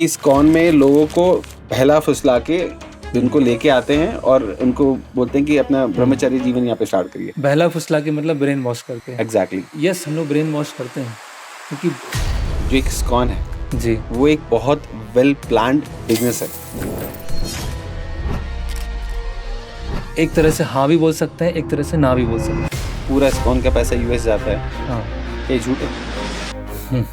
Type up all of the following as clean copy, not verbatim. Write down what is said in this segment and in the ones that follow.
ISKCON में लोगों को बहला फुसला के उनको लेके आते हैं और उनको बोलते हैं कि अपना ब्रह्मचर्य जीवन यहाँ पे स्टार्ट करिए। बहला फुसला के मतलब ब्रेन वॉश करते हैं। एग्जैक्टली। यस, हम लोग ब्रेन वॉश करते हैं क्योंकि जो एक इस्कॉन है जी वो एक बहुत वेल प्लान्ड बिजनेस है। एक तरह से हाँ भी बोल सकते हैं, एक तरह से ना भी बोल सकते हैं। पूरा इस्कॉन का पैसा यूएस जाता है। हाँ, ये झूठ है।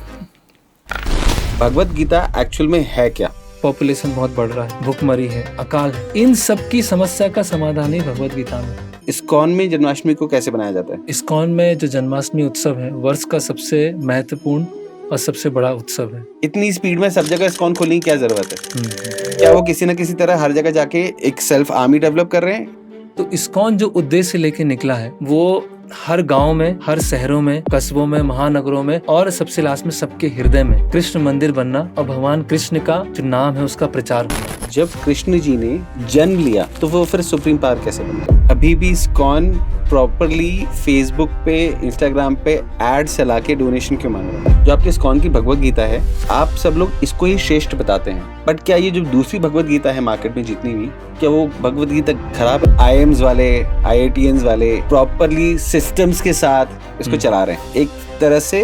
भगवत गीता एक्चुअल में है क्या? पॉपुलेशन बहुत बढ़ रहा है, भूखमरी है, अकाल है, इन सब की समस्या का समाधान ही भगवत गीता में। इस्कॉन में जन्माष्टमी को कैसे बनाया जाता है? इस्कॉन में जो जन्माष्टमी उत्सव है वर्ष का सबसे महत्वपूर्ण और सबसे बड़ा उत्सव है। इतनी स्पीड में सब जगह इस्कॉन खोलने की क्या जरूरत है? क्या वो किसी न किसी तरह हर जगह जाके एक सेल्फ आर्मी डेवलप कर रहे हैं? तो इस्कॉन जो उद्देश्य लेके निकला है वो हर गांव में, हर शहरों में, कस्बों में, महानगरों में और सबसे लास्ट में सबके हृदय में कृष्ण मंदिर बनना और भगवान कृष्ण का जो नाम है उसका प्रचार होना। जब कृष्ण जी ने जन्म लिया तो वो फिर सुप्रीम पावर कैसे बन गया? अभी भी इस्कॉन प्रॉपरली फेसबुक पे, इंस्टाग्राम पे एड चला के डोनेशन क्यों मांग रहा है? जो आपके इस्कॉन की भगवत गीता है, आप सब लोग इसको ही श्रेष्ठ बताते हैं, बट क्या ये जो दूसरी भगवत गीता है मार्केट में जितनी भी, क्या वो भगवत गीता खराब है? IIMs वाले, IITians वाले प्रॉपरली सिस्टम्स के साथ इसको चला रहे हैं। एक तरह से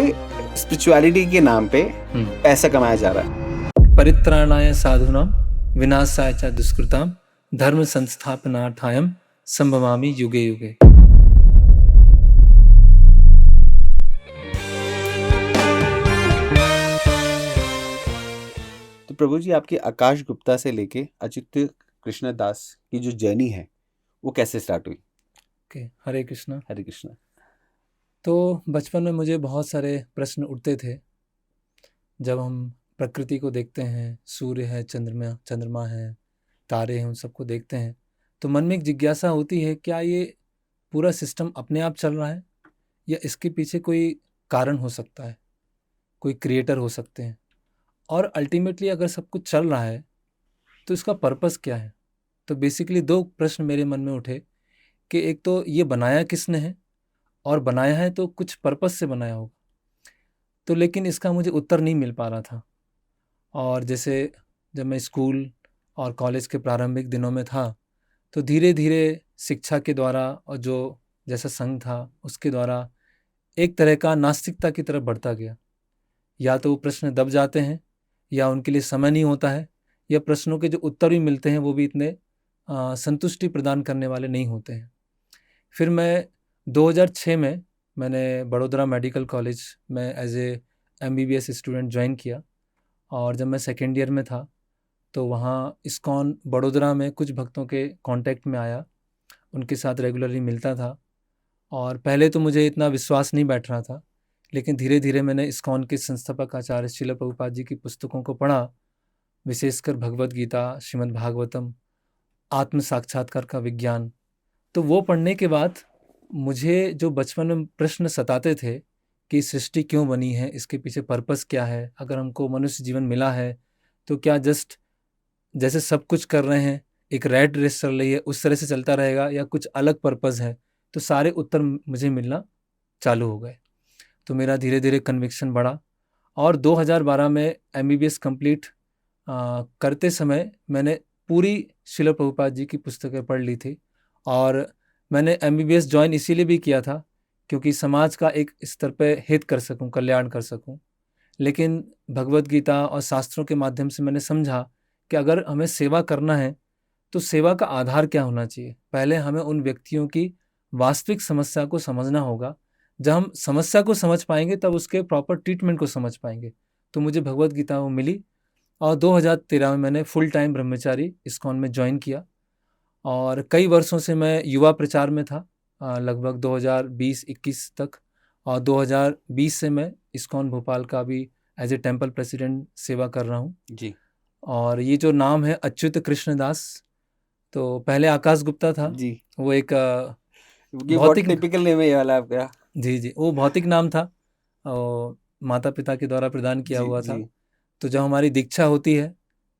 स्पिरिचुअलिटी के नाम पे पैसा कमाया जा रहा है। परित्राणाय साधूनां विनाशाय च दुष्कृतां धर्म संस्थापनार्थाय संभवामि युगे युगे। तो प्रभु जी, आपकी आकाश गुप्ता से लेके अच्युत कृष्ण दास की जो जर्नी है वो कैसे स्टार्ट हुई? हरे कृष्णा। हरे कृष्णा। तो बचपन में मुझे बहुत सारे प्रश्न उठते थे। जब हम प्रकृति को देखते हैं, सूर्य है, चंद्रमा है, तारे हैं, उन सबको देखते हैं तो मन में एक जिज्ञासा होती है, क्या ये पूरा सिस्टम अपने आप चल रहा है या इसके पीछे कोई कारण हो सकता है, कोई क्रिएटर हो सकते हैं। और अल्टीमेटली अगर सब कुछ चल रहा है तो इसका पर्पस क्या है। तो बेसिकली दो प्रश्न मेरे मन में उठे कि एक तो ये बनाया किसने है, और बनाया है तो कुछ पर्पस से बनाया होगा। तो लेकिन इसका मुझे उत्तर नहीं मिल पा रहा था। और जैसे जब मैं स्कूल और कॉलेज के प्रारंभिक दिनों में था तो धीरे धीरे शिक्षा के द्वारा और जो जैसा संघ था उसके द्वारा एक तरह का नास्तिकता की तरफ बढ़ता गया। या तो वो प्रश्न दब जाते हैं या उनके लिए समय नहीं होता है, या प्रश्नों के जो उत्तर भी मिलते हैं वो भी इतने संतुष्टि प्रदान करने वाले नहीं होते हैं। फिर मैं 2006 में मैंने बड़ोदरा मेडिकल कॉलेज में as a MBBS student join किया। और जब मैं सेकेंड ईयर में था तो वहाँ इस्कॉन बड़ोदरा में कुछ भक्तों के कांटेक्ट में आया, उनके साथ रेगुलरली मिलता था। और पहले तो मुझे इतना विश्वास नहीं बैठ रहा था, लेकिन धीरे धीरे मैंने इस्कॉन के संस्थापक आचार्य श्रील प्रभुपाद जी की पुस्तकों को पढ़ा, विशेषकर भगवत गीता, श्रीमद् भागवतम, आत्म साक्षात्कार का विज्ञान। तो वो पढ़ने के बाद मुझे जो बचपन में प्रश्न सताते थे कि सृष्टि क्यों बनी है, इसके पीछे पर्पस क्या है, अगर हमको मनुष्य जीवन मिला है तो क्या जस्ट जैसे सब कुछ कर रहे हैं एक रैट रेस चल रही है उस तरह से चलता रहेगा या कुछ अलग पर्पस है, तो सारे उत्तर मुझे मिलना चालू हो गए। तो मेरा धीरे धीरे कन्विक्शन बढ़ा और 2012 में MBBS कंप्लीट करते समय मैंने पूरी श्रील प्रभुपाद जी की पुस्तकें पढ़ ली थी। और मैंने MBBS ज्वाइन इसीलिए भी किया था क्योंकि समाज का एक स्तर पे हित कर सकूं, कल्याण कर सकूं। लेकिन भगवत गीता और शास्त्रों के माध्यम से मैंने समझा कि अगर हमें सेवा करना है तो सेवा का आधार क्या होना चाहिए। पहले हमें उन व्यक्तियों की वास्तविक समस्या को समझना होगा। जब हम समस्या को समझ पाएंगे तब उसके प्रॉपर ट्रीटमेंट को समझ पाएंगे। तो मुझे भगवत गीता वो मिली और 2013 में मैंने फुल टाइम ब्रह्मचारी इस्कॉन में ज्वाइन किया। और कई वर्षों से मैं युवा प्रचार में था, लगभग 2020-21 तक। और 2020 से मैं इस्कॉन भोपाल का भी एज ए टेम्पल प्रेसिडेंट सेवा कर रहा हूँ जी। और ये जो नाम है अच्युत कृष्ण दास, तो पहले आकाश गुप्ता था जी। वो एक ये बहुत टिपिकल नेम है ये वाला आपका। जी वो भौतिक नाम था और माता पिता के द्वारा प्रदान किया हुआ था। तो जब हमारी दीक्षा होती है,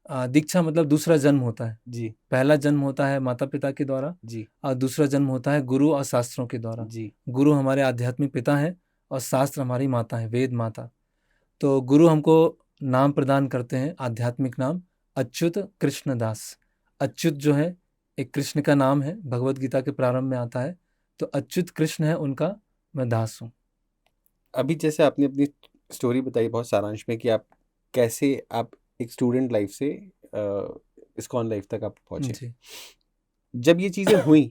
दीक्षा मतलब दूसरा जन्म होता है जी। पहला जन्म होता है माता पिता के द्वारा जी। और दूसरा जन्म होता है गुरु और शास्त्रों के द्वारा। जी। गुरु हमारे आध्यात्मिक पिता हैं और शास्त्र हमारी माता है, वेद माता। तो गुरु हमको नाम प्रदान करते हैं, आध्यात्मिक नाम, अच्युत कृष्णदास। अच्युत जो है एक कृष्ण का नाम है, भगवत गीता के प्रारंभ में आता है, तो अच्युत कृष्ण है उनका, मैं दास हूँ। अभी जैसे आपने अपनी स्टोरी बताई बहुत सारांश में कि आप कैसे आप एक स्टूडेंट लाइफ से इस्कॉन लाइफ तक आप पहुंचे। जी। जब ये चीज़ें हुई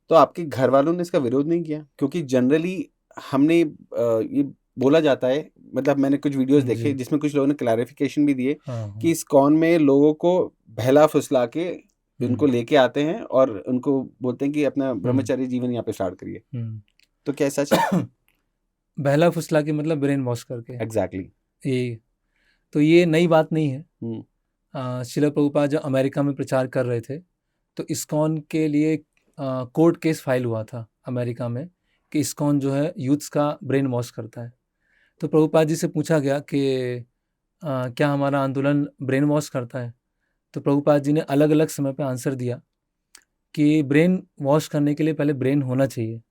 तो आपके घर वालों ने इसका विरोध नहीं किया? क्योंकि जनरली हमने ये बोला जाता है, मतलब मैंने कुछ वीडियोस देखे जी। जिसमें कुछ लोगों ने क्लैरिफिकेशन भी दिए हाँ, कि हाँ। इस्कॉन में लोगों को बहला फुसला के उनको हुँ, लेके आते हैं और उनको बोलते हैं कि अपना हुँ, ब्रह्मचर्य जीवन यहाँ पे स्टार्ट करिए। हुँ। तो क्या सच है? बहला फुसला के मतलब ब्रेन वॉश करके, एग्जैक्टली। ये तो ये नई बात नहीं है। हम्म। श्रील प्रभुपाद जब अमेरिका में प्रचार कर रहे थे, तो इस्कॉन के लिए कोर्ट केस फाइल हुआ था अमेरिका में कि इस्कॉन जो है यूथ्स का ब्रेन वॉश करता है। तो प्रभुपाद जी से पूछा गया कि क्या हमारा आंदोलन ब्रेन वॉश करता है? तो प्रभुपाद जी ने अलग अलग समय पे आंसर दिया कि ब्रेन वॉश करने के लिए पहले ब्रेन होना चाहिए,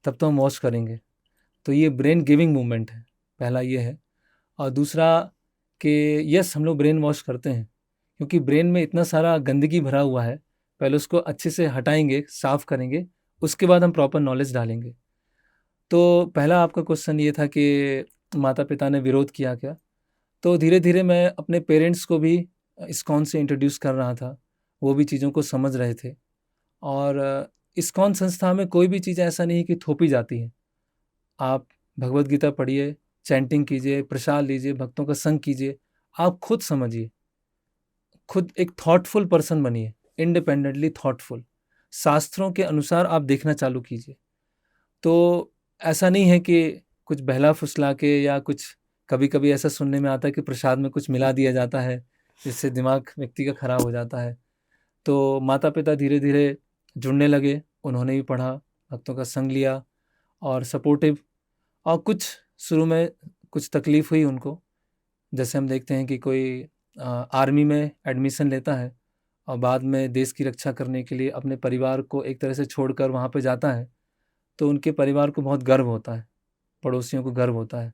तब तो हम वॉश करेंगे। तो ये ब्रेन गिविंग मूवमेंट है, पहला ये है। और दूसरा कि यस, हम लोग ब्रेन वॉश करते हैं, क्योंकि ब्रेन में इतना सारा गंदगी भरा हुआ है, पहले उसको अच्छे से हटाएंगे, साफ करेंगे, उसके बाद हम प्रॉपर नॉलेज डालेंगे। तो पहला आपका क्वेश्चन ये था कि माता पिता ने विरोध किया क्या? तो धीरे धीरे मैं अपने पेरेंट्स को भी इस्कॉन से इंट्रोड्यूस कर रहा था, वो भी चीज़ों को समझ रहे थे। और इस्कॉन संस्था में कोई भी चीज़ ऐसा नहीं कि थोपी जाती है। आप भगवत गीता पढ़िए, चैंटिंग कीजिए, प्रसाद लीजिए, भक्तों का संग कीजिए, आप खुद समझिए, खुद एक थॉटफुल पर्सन बनिए, इंडिपेंडेंटली थॉटफुल, शास्त्रों के अनुसार आप देखना चालू कीजिए। तो ऐसा नहीं है कि कुछ बहला फुसला के या कुछ, कभी कभी ऐसा सुनने में आता है कि प्रसाद में कुछ मिला दिया जाता है जिससे दिमाग व्यक्ति का खराब हो जाता है। तो माता पिता धीरे धीरे जुड़ने लगे, उन्होंने भी पढ़ा, भक्तों का संग लिया और सपोर्टिव। और कुछ शुरू में कुछ तकलीफ़ हुई उनको, जैसे हम देखते हैं कि कोई आर्मी में एडमिशन लेता है और बाद में देश की रक्षा करने के लिए अपने परिवार को एक तरह से छोड़कर वहाँ पे जाता है, तो उनके परिवार को बहुत गर्व होता है, पड़ोसियों को गर्व होता है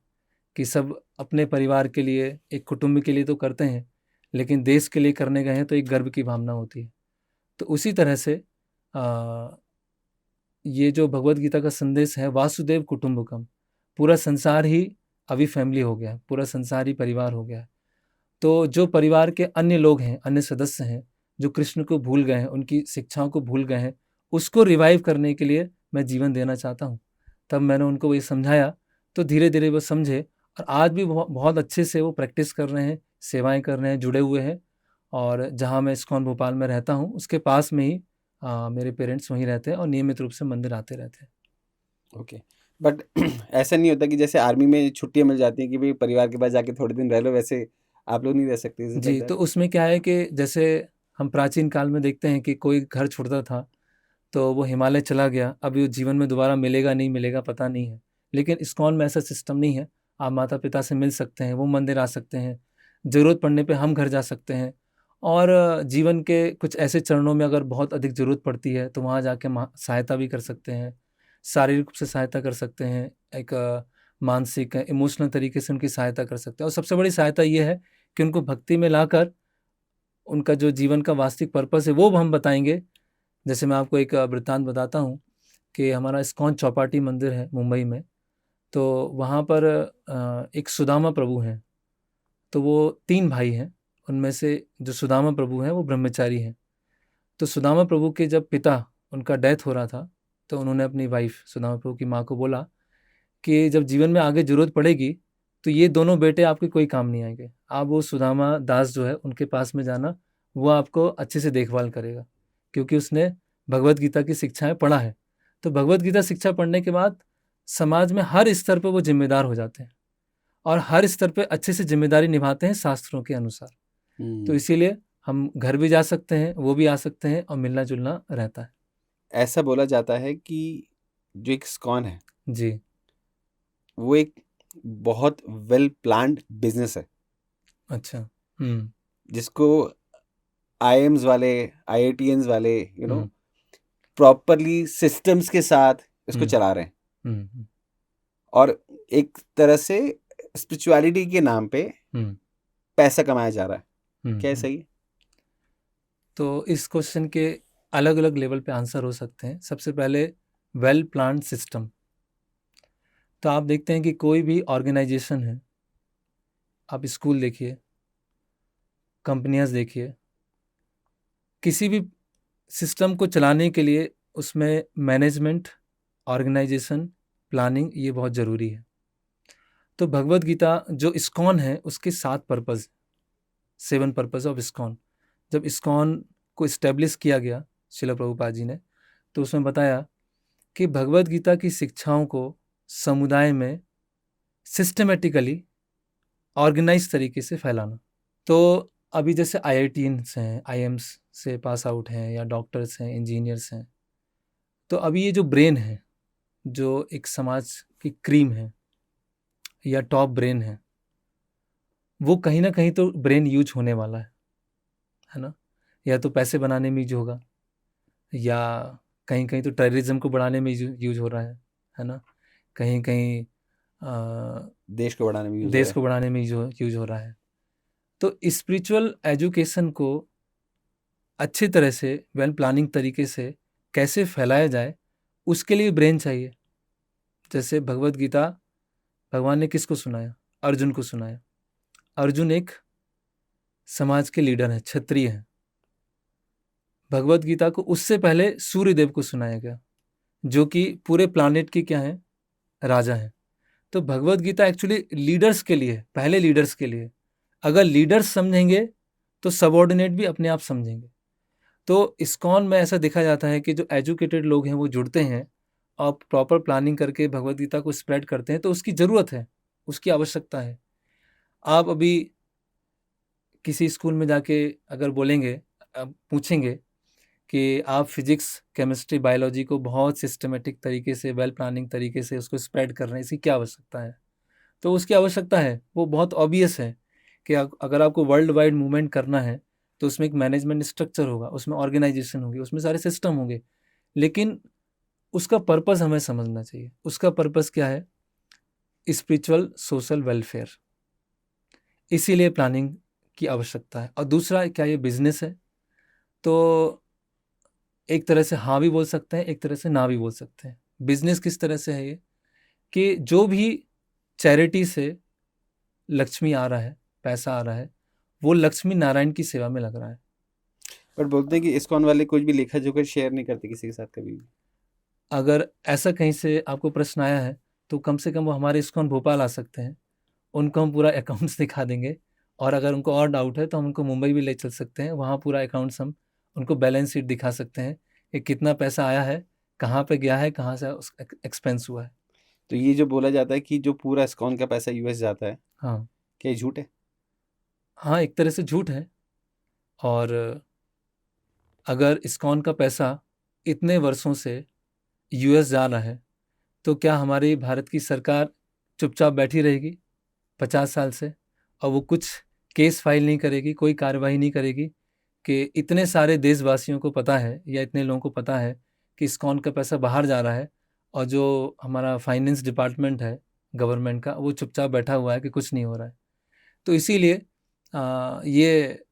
कि सब अपने परिवार के लिए, एक कुटुंब के लिए तो करते हैं, लेकिन देश के लिए करने गए हैं तो एक गर्व की भावना होती है। तो उसी तरह से अ, ये जो भगवत गीता का संदेश है, वासुदेव कुटुंबकम, पूरा संसार ही अभी फैमिली हो गया है, पूरा संसार ही परिवार हो गया है। तो जो परिवार के अन्य लोग हैं, अन्य सदस्य हैं, जो कृष्ण को भूल गए हैं, उनकी शिक्षाओं को भूल गए हैं, उसको रिवाइव करने के लिए मैं जीवन देना चाहता हूँ। तब मैंने उनको ये समझाया, तो धीरे धीरे वो समझे और आज भी बहुत अच्छे से वो प्रैक्टिस कर रहे हैं, सेवाएं कर रहे हैं, जुड़े हुए हैं। और जहाँ मैं इस्कॉन भोपाल में रहता हूँ, उसके पास में ही मेरे पेरेंट्स वहीं रहते हैं और नियमित रूप से मंदिर आते रहते हैं। ओके। बट ऐसा नहीं होता कि जैसे आर्मी में छुट्टियां मिल जाती हैं कि भाई परिवार के पास जाके थोड़े दिन रह लो, वैसे आप लोग नहीं रह सकते? इज इट लाइक जी, तो दैट? उसमें क्या है कि जैसे हम प्राचीन काल में देखते हैं कि कोई घर छोड़ता था, तो वो हिमालय चला गया, अब वो जीवन में दोबारा मिलेगा नहीं मिलेगा पता नहीं है। लेकिन इस्कॉन में ऐसा सिस्टम नहीं है, आप माता पिता से मिल सकते हैं, वो मंदिर आ सकते हैं, ज़रूरत पड़ने पे हम घर जा सकते हैं। और जीवन के कुछ ऐसे चरणों में अगर बहुत अधिक ज़रूरत पड़ती है, तो वहाँ जाके सहायता भी कर सकते हैं, शारीरिक रूप से सहायता कर सकते हैं, एक मानसिक इमोशनल तरीके से उनकी सहायता कर सकते हैं। और सबसे बड़ी सहायता ये है कि उनको भक्ति में लाकर उनका जो जीवन का वास्तविक पर्पस है वो हम बताएंगे। जैसे मैं आपको एक वृत्तांत बताता हूँ कि हमारा इस्कॉन चौपाटी मंदिर है मुंबई में, तो वहाँ पर एक सुदामा प्रभु हैं। तो वो 3 भाई हैं, उनमें से जो सुदामा प्रभु हैं वो ब्रह्मचारी हैं। तो सुदामा प्रभु के जब पिता, उनका डेथ हो रहा था, तो उन्होंने अपनी वाइफ सुदामा प्रभु की माँ को बोला कि जब जीवन में आगे ज़रूरत पड़ेगी, तो ये दोनों बेटे आपके कोई काम नहीं आएंगे। आप वो सुदामा दास जो है उनके पास में जाना, वो आपको अच्छे से देखभाल करेगा, क्योंकि उसने भगवत गीता की शिक्षाएं पढ़ा है। तो भगवत गीता शिक्षा पढ़ने के बाद समाज में हर स्तर पे वो जिम्मेदार हो जाते हैं और हर स्तर पे अच्छे से जिम्मेदारी निभाते हैं शास्त्रों के अनुसार। तो इसीलिए हम घर भी जा सकते हैं, वो भी आ सकते हैं और मिलना जुलना रहता है। ऐसा बोला जाता है कि जो एक इस्कॉन है जी। वो एक बहुत वेल प्लान्ड बिजनेस है, अच्छा। जिसको आईएम्स वाले, आईआईटीएंस वाले हम्म, प्रॉपरली सिस्टम्स के साथ इसको हम्म, चला रहे हैं। हम्म, और एक तरह से स्पिरिचुअलिटी के नाम पे हम्म, पैसा कमाया जा रहा है, क्या है हम्म। सही है? तो इस क्वेश्चन के अलग अलग लेवल पे आंसर हो सकते हैं। सबसे पहले वेल प्लान्ड सिस्टम। तो आप देखते हैं कि कोई भी ऑर्गेनाइजेशन है, आप स्कूल देखिए, कंपनियां देखिए, किसी भी सिस्टम को चलाने के लिए उसमें मैनेजमेंट, ऑर्गेनाइजेशन, प्लानिंग ये बहुत ज़रूरी है। तो भगवत गीता जो इस्कॉन है उसके 7 पर्पज़, 7 पर्पज़ ऑफ इस्कॉन। जब इस्कॉन को इस्टेब्लिश किया गया शिला प्रभुपाद जी ने, तो उसमें बताया कि भगवत गीता की शिक्षाओं को समुदाय में सिस्टमेटिकली ऑर्गेनाइज तरीके से फैलाना। तो अभी जैसे आईआईटीएंस हैं, आईएम्स से पास आउट हैं, या डॉक्टर्स हैं, इंजीनियर्स हैं, तो अभी ये जो ब्रेन है, जो एक समाज की क्रीम है या टॉप ब्रेन है, वो कहीं ना कहीं तो ब्रेन यूज होने वाला है ना। या तो पैसे बनाने में यूज होगा, या कहीं कहीं तो टेररिज्म को बढ़ाने में यूज हो रहा है ना। कहीं कहीं देश को बढ़ाने में यूज हो देश रहा को बढ़ाने में यूज हो रहा है। तो स्पिरिचुअल एजुकेशन को अच्छी तरह से वेल प्लानिंग तरीके से कैसे फैलाया जाए, उसके लिए ब्रेन चाहिए। जैसे भगवत गीता भगवान ने किसको सुनाया? अर्जुन को सुनाया। अर्जुन एक समाज के लीडर हैं, क्षत्रिय हैं। भगवत गीता को उससे पहले सूर्यदेव को सुनाया गया, जो कि पूरे प्लानेट के क्या हैं? राजा हैं। तो भगवत गीता एक्चुअली लीडर्स के लिए, पहले लीडर्स के लिए। अगर लीडर्स समझेंगे तो सबऑर्डिनेट भी अपने आप समझेंगे। तो इस्कॉन में ऐसा देखा जाता है कि जो एजुकेटेड लोग हैं वो जुड़ते हैं और प्रॉपर प्लानिंग करके भगवत गीता को स्प्रेड करते हैं। तो उसकी ज़रूरत है, उसकी आवश्यकता है। आप अभी किसी स्कूल में जाके अगर बोलेंगे, आप पूछेंगे कि आप फिजिक्स, केमिस्ट्री, बायोलॉजी को बहुत सिस्टमेटिक तरीके से, वेल प्लानिंग तरीके से उसको स्प्रेड कर रहे हैं, इसकी क्या आवश्यकता है? तो उसकी आवश्यकता है, वो बहुत ऑब्वियस है कि अगर आपको वर्ल्ड वाइड मूवमेंट करना है तो उसमें एक मैनेजमेंट स्ट्रक्चर होगा, उसमें ऑर्गेनाइजेशन होगी, उसमें सारे सिस्टम होंगे। लेकिन उसका पर्पस हमें समझना चाहिए। उसका पर्पस क्या है? Spiritual social welfare. इसीलिए प्लानिंग की आवश्यकता है। और दूसरा, क्या ये बिजनेस है? तो एक तरह से हाँ भी बोल सकते हैं, एक तरह से ना भी बोल सकते हैं। बिजनेस किस तरह से है ये? कि जो भी चैरिटी से लक्ष्मी आ रहा है, पैसा आ रहा है, वो लक्ष्मी नारायण की सेवा में लग रहा है। पर बोलते हैं कि इस्कॉन वाले कुछ भी लेखा जोखा शेयर नहीं करते किसी के साथ कभी भी। अगर ऐसा कहीं से आपको प्रश्न आया है तो कम से कम वो हमारे इस्कॉन भोपाल आ सकते हैं, उनको हम पूरा अकाउंट्स दिखा देंगे। और अगर उनको और डाउट है तो हम उनको मुंबई भी ले चल सकते हैं, वहाँ पूरा अकाउंट्स हम उनको बैलेंस शीट दिखा सकते हैं कि कितना पैसा आया है, कहाँ पे गया है, कहाँ से एक्सपेंस हुआ है। तो ये जो बोला जाता है कि जो पूरा इस्कॉन का पैसा यूएस जाता है, हाँ क्या ये झूठ है? हाँ, एक तरह से झूठ है। और अगर इस्कॉन का पैसा इतने वर्षों से यूएस जा रहा है, तो क्या हमारी भारत की सरकार चुपचाप बैठी रहेगी 50 साल से, और वो कुछ केस फाइल नहीं करेगी, कोई कार्रवाई नहीं करेगी? कि इतने सारे देशवासियों को पता है या इतने लोगों को पता है कि इस्कॉन का पैसा बाहर जा रहा है, और जो हमारा फाइनेंस डिपार्टमेंट है गवर्नमेंट का, वो चुपचाप बैठा हुआ है कि कुछ नहीं हो रहा है। तो इसीलिए ये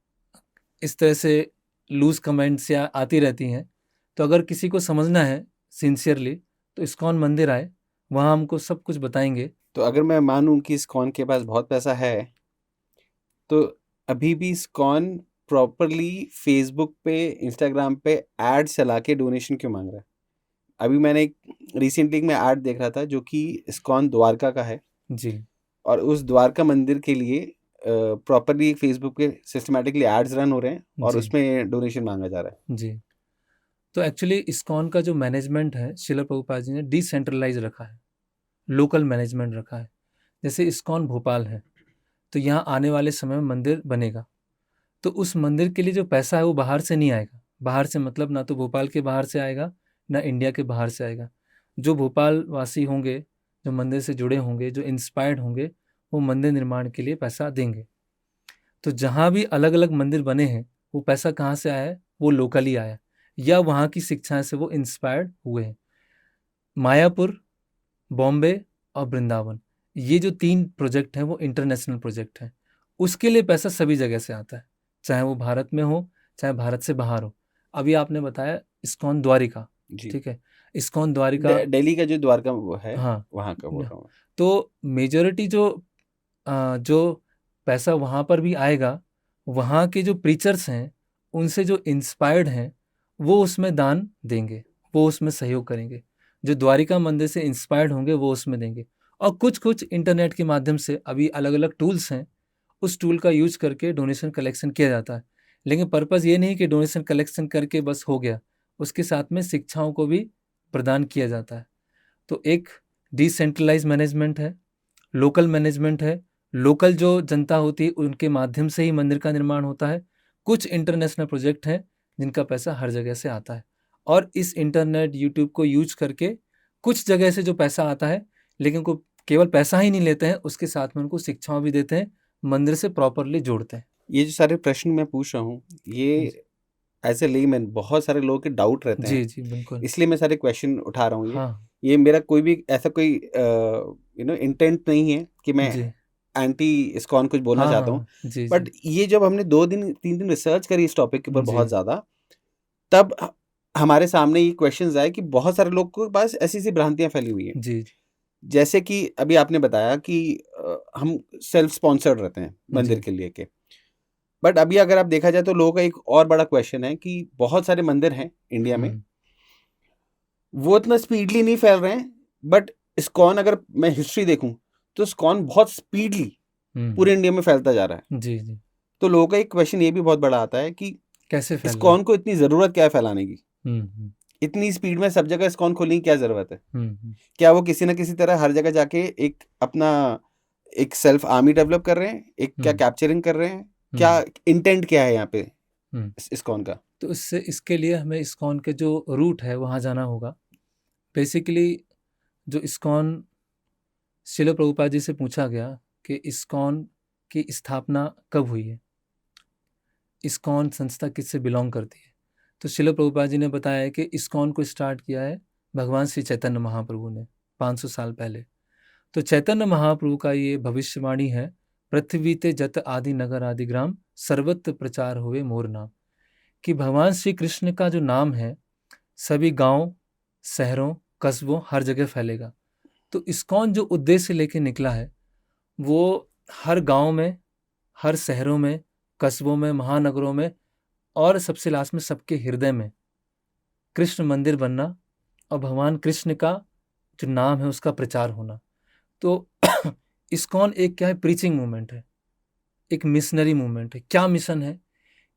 इस तरह से लूज कमेंट्स या आती रहती हैं। तो अगर किसी को समझना है सिंसियरली, तो इस्कॉन मंदिर आए, वहाँ हमको सब कुछ बताएंगे। तो अगर मैं मानूं कि इस्कॉन के पास बहुत पैसा है, तो अभी भी इस्कॉन प्रॉपरली फेसबुक पे, इंस्टाग्राम पे एड चला के डोनेशन क्यों मांग रहा है? अभी मैंने एक रिसेंटली में ऐड देख रहा था जो कि इस्कॉन द्वारका का है, जी और उस द्वारका मंदिर के लिए प्रॉपरली फेसबुक पे सिस्टमेटिकली एड्स रन हो रहे हैं और जी उसमें डोनेशन मांगा जा रहा है। जी। तो एक्चुअली इस्कॉन का जो मैनेजमेंट है, शिला प्रभुपाद जी ने डिसेंट्रलाइज रखा है, लोकल मैनेजमेंट रखा है। जैसे इस्कॉन भोपाल है, तो यहाँ आने वाले समय में मंदिर बनेगा, तो उस मंदिर के लिए जो पैसा है वो बाहर से नहीं आएगा। बाहर से मतलब ना तो भोपाल के बाहर से आएगा, ना इंडिया के बाहर से आएगा। जो भोपाल वासी होंगे, जो मंदिर से जुड़े होंगे, जो इंस्पायर्ड होंगे, वो मंदिर निर्माण के लिए पैसा देंगे। तो जहाँ भी अलग अलग मंदिर बने हैं, वो पैसा कहाँ से आया है? वो लोकली आया है, या वहाँ की शिक्षाएं से वो इंस्पायर्ड हुए हैं। मायापुर, बॉम्बे और वृंदावन, ये जो 3 प्रोजेक्ट हैं वो इंटरनेशनल प्रोजेक्ट हैं, उसके लिए पैसा सभी जगह से आता है, चाहे वो भारत में हो चाहे भारत से बाहर हो। अभी आपने बताया इस्कॉन द्वारिका, जी। ठीक है, इस्कॉन द्वारिका, दिल्ली का जो द्वारका वो है, हाँ, वहाँ का बोल रहा हूँ मैं। तो मेजॉरिटी जो पैसा वहाँ पर भी आएगा, वहाँ के जो प्रीचर्स हैं उनसे जो इंस्पायर्ड हैं वो उसमें दान देंगे, वो उसमें सहयोग करेंगे। जो द्वारिका मंदिर से इंस्पायर्ड होंगे वो उसमें देंगे। और कुछ कुछ इंटरनेट के माध्यम से अभी अलग अलग टूल्स हैं, उस टूल का यूज करके डोनेशन कलेक्शन किया जाता है। लेकिन पर्पज़ ये नहीं कि डोनेशन कलेक्शन करके बस हो गया, उसके साथ में शिक्षाओं को भी प्रदान किया जाता है। तो एक डिसेंट्रलाइज मैनेजमेंट है, लोकल मैनेजमेंट है, लोकल जो जनता होती है उनके माध्यम से ही मंदिर का निर्माण होता है। कुछ इंटरनेशनल प्रोजेक्ट हैं जिनका पैसा हर जगह से आता है, और इस इंटरनेट यूट्यूब को यूज करके कुछ जगह से जो पैसा आता है, लेकिन को केवल पैसा ही नहीं लेते हैं, उसके साथ में उनको शिक्षाओं भी देते हैं, मंदिर से प्रॉपरली जोड़ते हैं। ये जो सारे प्रश्न मैं पूछ रहा हूँ, ये एज ए लेमैन बहुत सारे लोगों के डाउट रहते जी हैं, जी बिल्कुल। इसलिए मैं सारे क्वेश्चन उठा रहा हूँ। हाँ ये मेरा कोई भी ऐसा कोई इंटेंट नहीं है कि मैं जी, एंटी इस्कॉन कुछ बोलना हाँ चाहता हूँ। हाँ जी बट जी ये जब हमने 2 दिन 3 दिन रिसर्च करी इस टॉपिक के ऊपर जी बहुत ज़्यादा, तब हमारे सामने ये क्वेश्चंस आए कि बहुत सारे लोगों के पास ऐसी ऐसी भ्रांतियां फैली हुई हैं। जी जैसे कि अभी आपने बताया कि हम सेल्फ स्पॉन्सर्ड रहते हैं मंदिर जी के लिए के। बट अभी अगर आप देखा जाए तो लोगों का एक और बड़ा क्वेश्चन है कि बहुत सारे मंदिर हैं इंडिया में, हम्म, वो इतना स्पीडली नहीं फैल रहे हैं। बट इस्कॉन, अगर मैं हिस्ट्री देखूं तो इस्कॉन बहुत स्पीडली पूरे इंडिया में फैलता जा रहा है। जी जी, तो लोगों का एक क्वेश्चन ये भी बहुत बड़ा आता है कि कैसे फैल रहा है? इस्कॉन को इतनी ज़रूरत क्या है फैलाने की? हम्म इतनी स्पीड में सब जगह इस्कॉन खोलने की क्या ज़रूरत है? हम्म क्या वो किसी ना किसी तरह हर जगह जाके एक अपना एक सेल्फ आर्मी डेवलप कर रहे हैं? एक क्या हम्म कैप्चरिंग कर रहे हैं? क्या हम्म इंटेंट क्या है यहाँ पे हम्म। इस्कॉन का? तो इसके लिए हमें इस्कॉन के जो रूट है वहाँ जाना होगा। बेसिकली जो इस्कॉन, शिल प्रभुपाद जी से पूछा गया कि इस्कॉन की स्थापना कब हुई है, इस्कॉन संस्था किससे बिलोंग करती है। तो शिल प्रभुपाद जी ने बताया कि इस्कॉन को स्टार्ट किया है भगवान श्री चैतन्य महाप्रभु ने 500 साल पहले। तो चैतन्य महाप्रभु का ये भविष्यवाणी है, पृथ्वी ते जत आदि नगर आदि ग्राम सर्वत्र प्रचार हुए मोर नाम, कि भगवान श्री कृष्ण का जो नाम है सभी गांव, शहरों, कस्बों, हर जगह फैलेगा। तो इस्कॉन जो उद्देश्य लेके निकला है वो हर गांव में, हर शहरों में, कस्बों में, महानगरों में, और सबसे लास्ट में सबके हृदय में कृष्ण मंदिर बनना और भगवान कृष्ण का जो नाम है उसका प्रचार होना। तो इस्कॉन एक क्या है, प्रीचिंग मूवमेंट है, एक मिशनरी मूवमेंट है। क्या मिशन है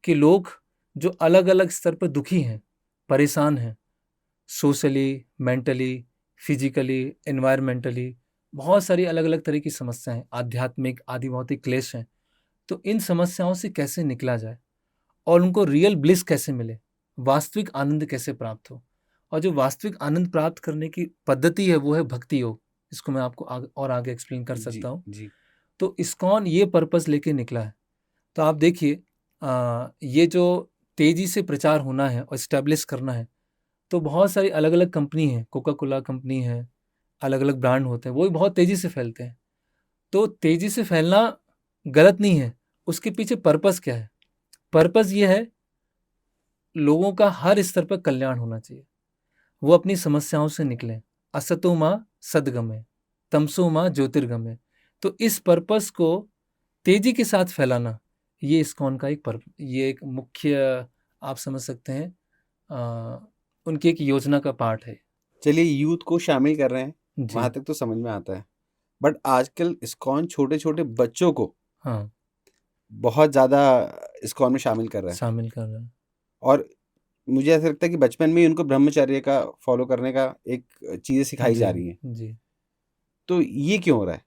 कि लोग जो अलग अलग स्तर पर दुखी हैं, परेशान हैं, सोशली, मेंटली, फिजिकली, एनवायरमेंटली, बहुत सारी अलग अलग तरह की समस्याएं, आध्यात्मिक आदि भौतिक क्लेश हैं। तो इन समस्याओं से कैसे निकला जाए और उनको रियल ब्लिस कैसे मिले, वास्तविक आनंद कैसे प्राप्त हो। और जो वास्तविक आनंद प्राप्त करने की पद्धति है वो है भक्ति योग। इसको मैं आपको और आगे एक्सप्लेन कर जी सकता हूँ। जी तो इस्कॉन ये पर्पस लेके निकला है। तो आप देखिए, ये जो तेजी से प्रचार होना है और इस्टेब्लिश करना है, तो बहुत सारी अलग अलग कंपनी है, कोका कोला कंपनी है, अलग अलग ब्रांड होते हैं, वो भी बहुत तेजी से फैलते हैं। तो तेजी से फैलना गलत नहीं है, उसके पीछे पर्पस क्या है? पर्पस ये है लोगों का हर स्तर पर कल्याण होना चाहिए, वो अपनी समस्याओं से निकलें। असतो माँ सदगमे, तमसो माँ ज्योतिर्गमे। तो इस पर्पस को तेजी के साथ फैलाना, ये इस्कॉन का ये एक मुख्य, आप समझ सकते हैं, उनकी एक योजना का पार्ट है। चलिए, यूथ को शामिल कर रहे हैं, जी वहां तक तो समझ में आता है। बट आजकल इस्कॉन छोटे छोटे बच्चों को हाँ, बहुत ज़्यादा इस्कॉन में शामिल कर रहा है। शामिल कर रहे हैं। और मुझे ऐसा लगता है कि बचपन में ही उनको ब्रह्मचर्य का फॉलो करने का एक चीज़ें सिखाई जी जा रही हैं। जी, तो ये क्यों हो रहा है?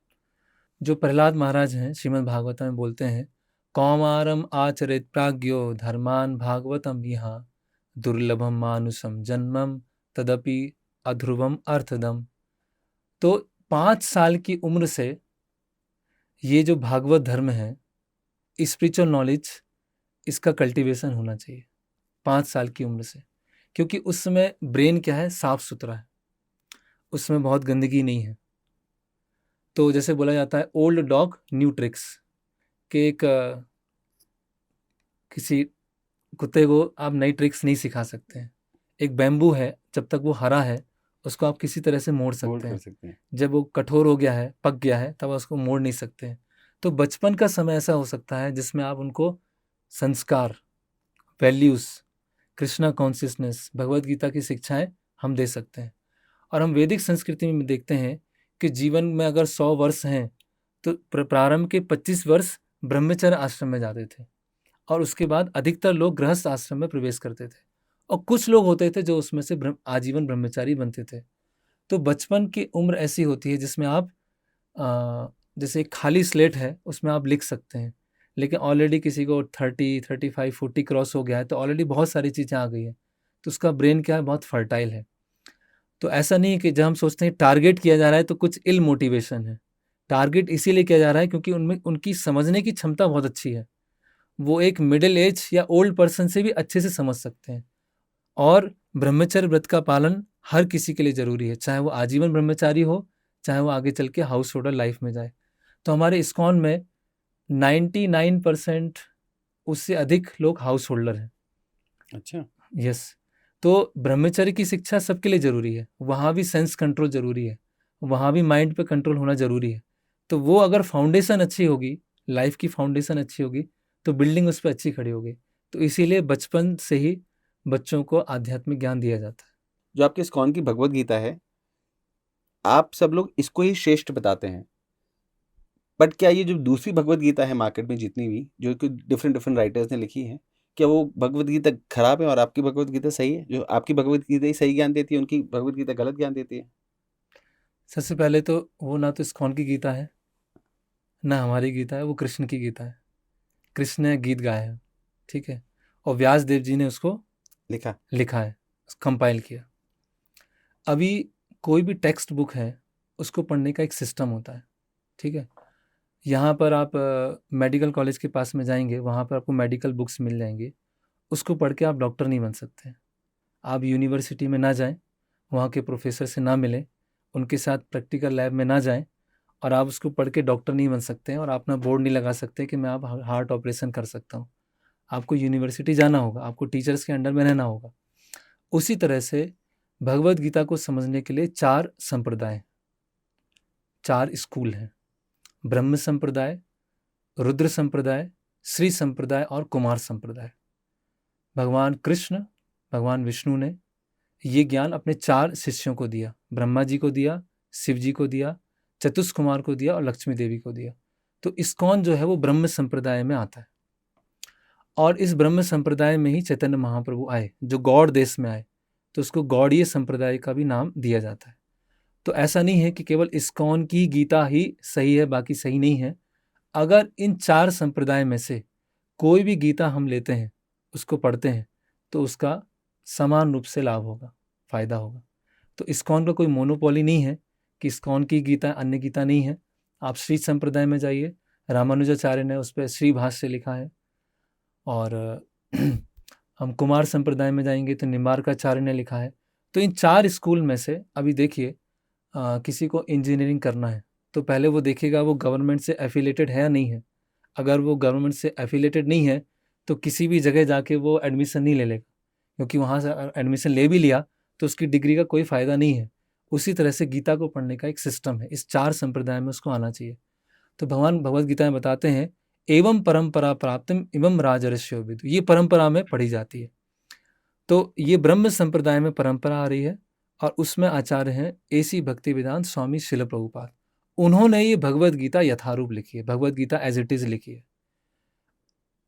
जो प्रहलाद महाराज हैं श्रीमद् भागवत में बोलते हैं, कौमारम आचरित प्राज्ञो धर्मान भागवतम यहाँ दुर्लभम मानुषम जन्मम तदपि अध्रुवम अर्थदम। तो 5 साल की उम्र से ये जो भागवत धर्म है, स्पिरिचुअल नॉलेज, इसका कल्टीवेशन होना चाहिए 5 साल की उम्र से। क्योंकि उस समय ब्रेन क्या है, साफ सुथरा है, उसमें बहुत गंदगी नहीं है। तो जैसे बोला जाता है ओल्ड डॉग न्यू ट्रिक्स, कि एक किसी कुत्ते को आप नई ट्रिक्स नहीं सिखा सकते हैं। एक बैम्बू है, जब तक वो हरा है उसको आप किसी तरह से मोड़ मोड़ सकते कर हैं। सकते हैं। जब वो कठोर हो गया है, पक गया है, तब आप उसको मोड़ नहीं सकते हैं। तो बचपन का समय ऐसा हो सकता है जिसमें आप उनको संस्कार, वैल्यूज़, कृष्णा कॉन्शियसनेस, भगवत गीता की शिक्षाएं हम दे सकते हैं। और हम वैदिक संस्कृति में देखते हैं कि जीवन में अगर 100 वर्ष हैं तो प्रारंभ के 25 वर्ष ब्रह्मचर्य आश्रम में जाते थे और उसके बाद अधिकतर लोग गृहस्थ आश्रम में प्रवेश करते थे और कुछ लोग होते थे जो उसमें से आजीवन ब्रह्मचारी बनते थे। तो बचपन की उम्र ऐसी होती है जिसमें आप जैसे एक खाली स्लेट है उसमें आप लिख सकते हैं, लेकिन ऑलरेडी किसी को 30, 35, 40 क्रॉस हो गया है तो ऑलरेडी बहुत सारी चीज़ें आ गई है, तो उसका ब्रेन क्या है, बहुत फर्टाइल है। तो ऐसा नहीं है कि जब हम सोचते हैं टारगेट किया जा रहा है तो कुछ इल मोटिवेशन है। टारगेट इसीलिए किया जा रहा है क्योंकि उनमें उनकी समझने की क्षमता बहुत अच्छी है। वो एक मिडिल एज या ओल्ड पर्सन से भी अच्छे से समझ सकते हैं। और ब्रह्मचर्य व्रत का पालन हर किसी के लिए ज़रूरी है, चाहे वो आजीवन ब्रह्मचारी हो, चाहे वो आगे चल के हाउस होल्डर लाइफ में जाए। तो हमारे इस्कॉन में 99% उससे अधिक लोग हाउस होल्डर हैं। अच्छा। यस। तो ब्रह्मचर्य की शिक्षा सबके लिए ज़रूरी है, वहाँ भी सेंस कंट्रोल ज़रूरी है, वहाँ भी माइंड पे कंट्रोल होना ज़रूरी है। तो वो अगर फाउंडेशन अच्छी होगी, लाइफ की फाउंडेशन अच्छी होगी, तो बिल्डिंग उस पर अच्छी खड़ी होगी। तो इसीलिए बचपन से ही बच्चों को आध्यात्मिक ज्ञान दिया जाता है। जो आपके इस्कॉन की भगवत गीता है, आप सब लोग इसको ही श्रेष्ठ बताते हैं, बट क्या ये जो दूसरी भगवत गीता है मार्केट में जितनी भी, जो कि डिफरेंट डिफरेंट राइटर्स ने लिखी है, क्या वो भगवत गीता खराब है और आपकी भगवत गीता सही है? जो आपकी भगवत गीता ही सही ज्ञान देती है, उनकी भगवत गीता गलत ज्ञान देती है? सबसे पहले तो वो ना तो इस्कॉन की गीता है, ना हमारी गीता है, वो कृष्ण की गीता है। कृष्ण ने गीत गाया है, ठीक है, और व्यास देव जी ने उसको लिखा है, कंपाइल किया। अभी कोई भी टेक्स्ट बुक है उसको पढ़ने का एक सिस्टम होता है, ठीक है। यहाँ पर आप मेडिकल कॉलेज के पास में जाएंगे, वहाँ पर आपको मेडिकल बुक्स मिल जाएंगे, उसको पढ़ के आप डॉक्टर नहीं बन सकते। आप यूनिवर्सिटी में ना जाएं, वहाँ के प्रोफेसर से ना मिलें, उनके साथ प्रैक्टिकल लैब में ना जाएं, और आप उसको पढ़ के डॉक्टर नहीं बन सकते हैं और अपना बोर्ड नहीं लगा सकते कि मैं आप हार्ट ऑपरेशन कर सकता हूँ। आपको यूनिवर्सिटी जाना होगा, आपको टीचर्स के अंडर में रहना होगा। उसी तरह से भगवत गीता को समझने के लिए 4 संप्रदाय, 4 स्कूल हैं। ब्रह्म संप्रदाय, रुद्र संप्रदाय, श्री संप्रदाय और कुमार संप्रदाय। भगवान कृष्ण, भगवान विष्णु ने ये ज्ञान अपने 4 शिष्यों को दिया। ब्रह्मा जी को दिया, शिव जी को दिया, चतुष कुमार को दिया और लक्ष्मी देवी को दिया। तो इस्कॉन जो है वो ब्रह्म संप्रदाय में आता है और इस ब्रह्म संप्रदाय में ही चैतन्य महाप्रभु आए, जो गौड़ देश में आए, तो उसको गौड़ीय संप्रदाय का भी नाम दिया जाता है। तो ऐसा नहीं है कि केवल इस्कॉन की गीता ही सही है, बाकी सही नहीं है। अगर इन 4 संप्रदाय में से कोई भी गीता हम लेते हैं, उसको पढ़ते हैं, तो उसका समान रूप से लाभ होगा, फायदा होगा। तो इस्कॉन का कोई मोनोपोली नहीं है कि इस्कॉन की गीता अन्य गीता नहीं है। आप श्री संप्रदाय में जाइए, रामानुजाचार्य ने उस पर श्री भाष्य लिखा है। और हम कुमार संप्रदाय में जाएंगे तो निम्बार्काचार्य ने लिखा है। तो इन 4 स्कूल में से अभी देखिए, किसी को इंजीनियरिंग करना है तो पहले वो देखेगा वो गवर्नमेंट से एफिलेटेड है या नहीं है। अगर वो गवर्नमेंट से एफिलेटेड नहीं है तो किसी भी जगह जाके वो एडमिशन नहीं ले लेगा, क्योंकि वहाँ से एडमिशन ले भी लिया तो उसकी डिग्री का कोई फ़ायदा नहीं है। उसी तरह से गीता को पढ़ने का एक सिस्टम है, इस 4 संप्रदाय में उसको आना चाहिए। तो भगवान भगवत गीता में बताते हैं, एवं परंपरा प्राप्तम इवं राजर्षयो विदु, ये परंपरा में पढ़ी जाती है। तो ये ब्रह्म संप्रदाय में परंपरा आ रही है और उसमें आचार्य हैं एसी भक्ति वेदांत स्वामी शिल प्रभुपाद। उन्होंने ये भगवत गीता यथारूप लिखी है, Bhagavad Gita as it is लिखी है।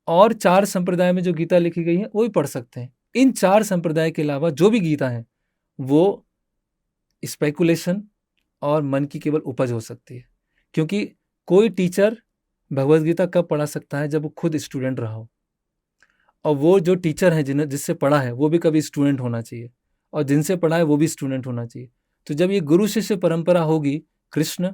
और 4 संप्रदाय में जो गीता लिखी गई है वो भी पढ़ सकते हैं। इन 4 संप्रदाय के अलावा जो भी गीता है वो स्पेकुलेशन और मन की केवल उपज हो सकती है, क्योंकि कोई टीचर भगवत गीता कब पढ़ा सकता है, जब वो खुद स्टूडेंट रहा हो, और वो जो टीचर है जिससे पढ़ा है वो भी कभी स्टूडेंट होना चाहिए, और जिनसे पढ़ा है वो भी स्टूडेंट होना चाहिए। तो जब ये गुरु शिष्य परंपरा होगी, कृष्ण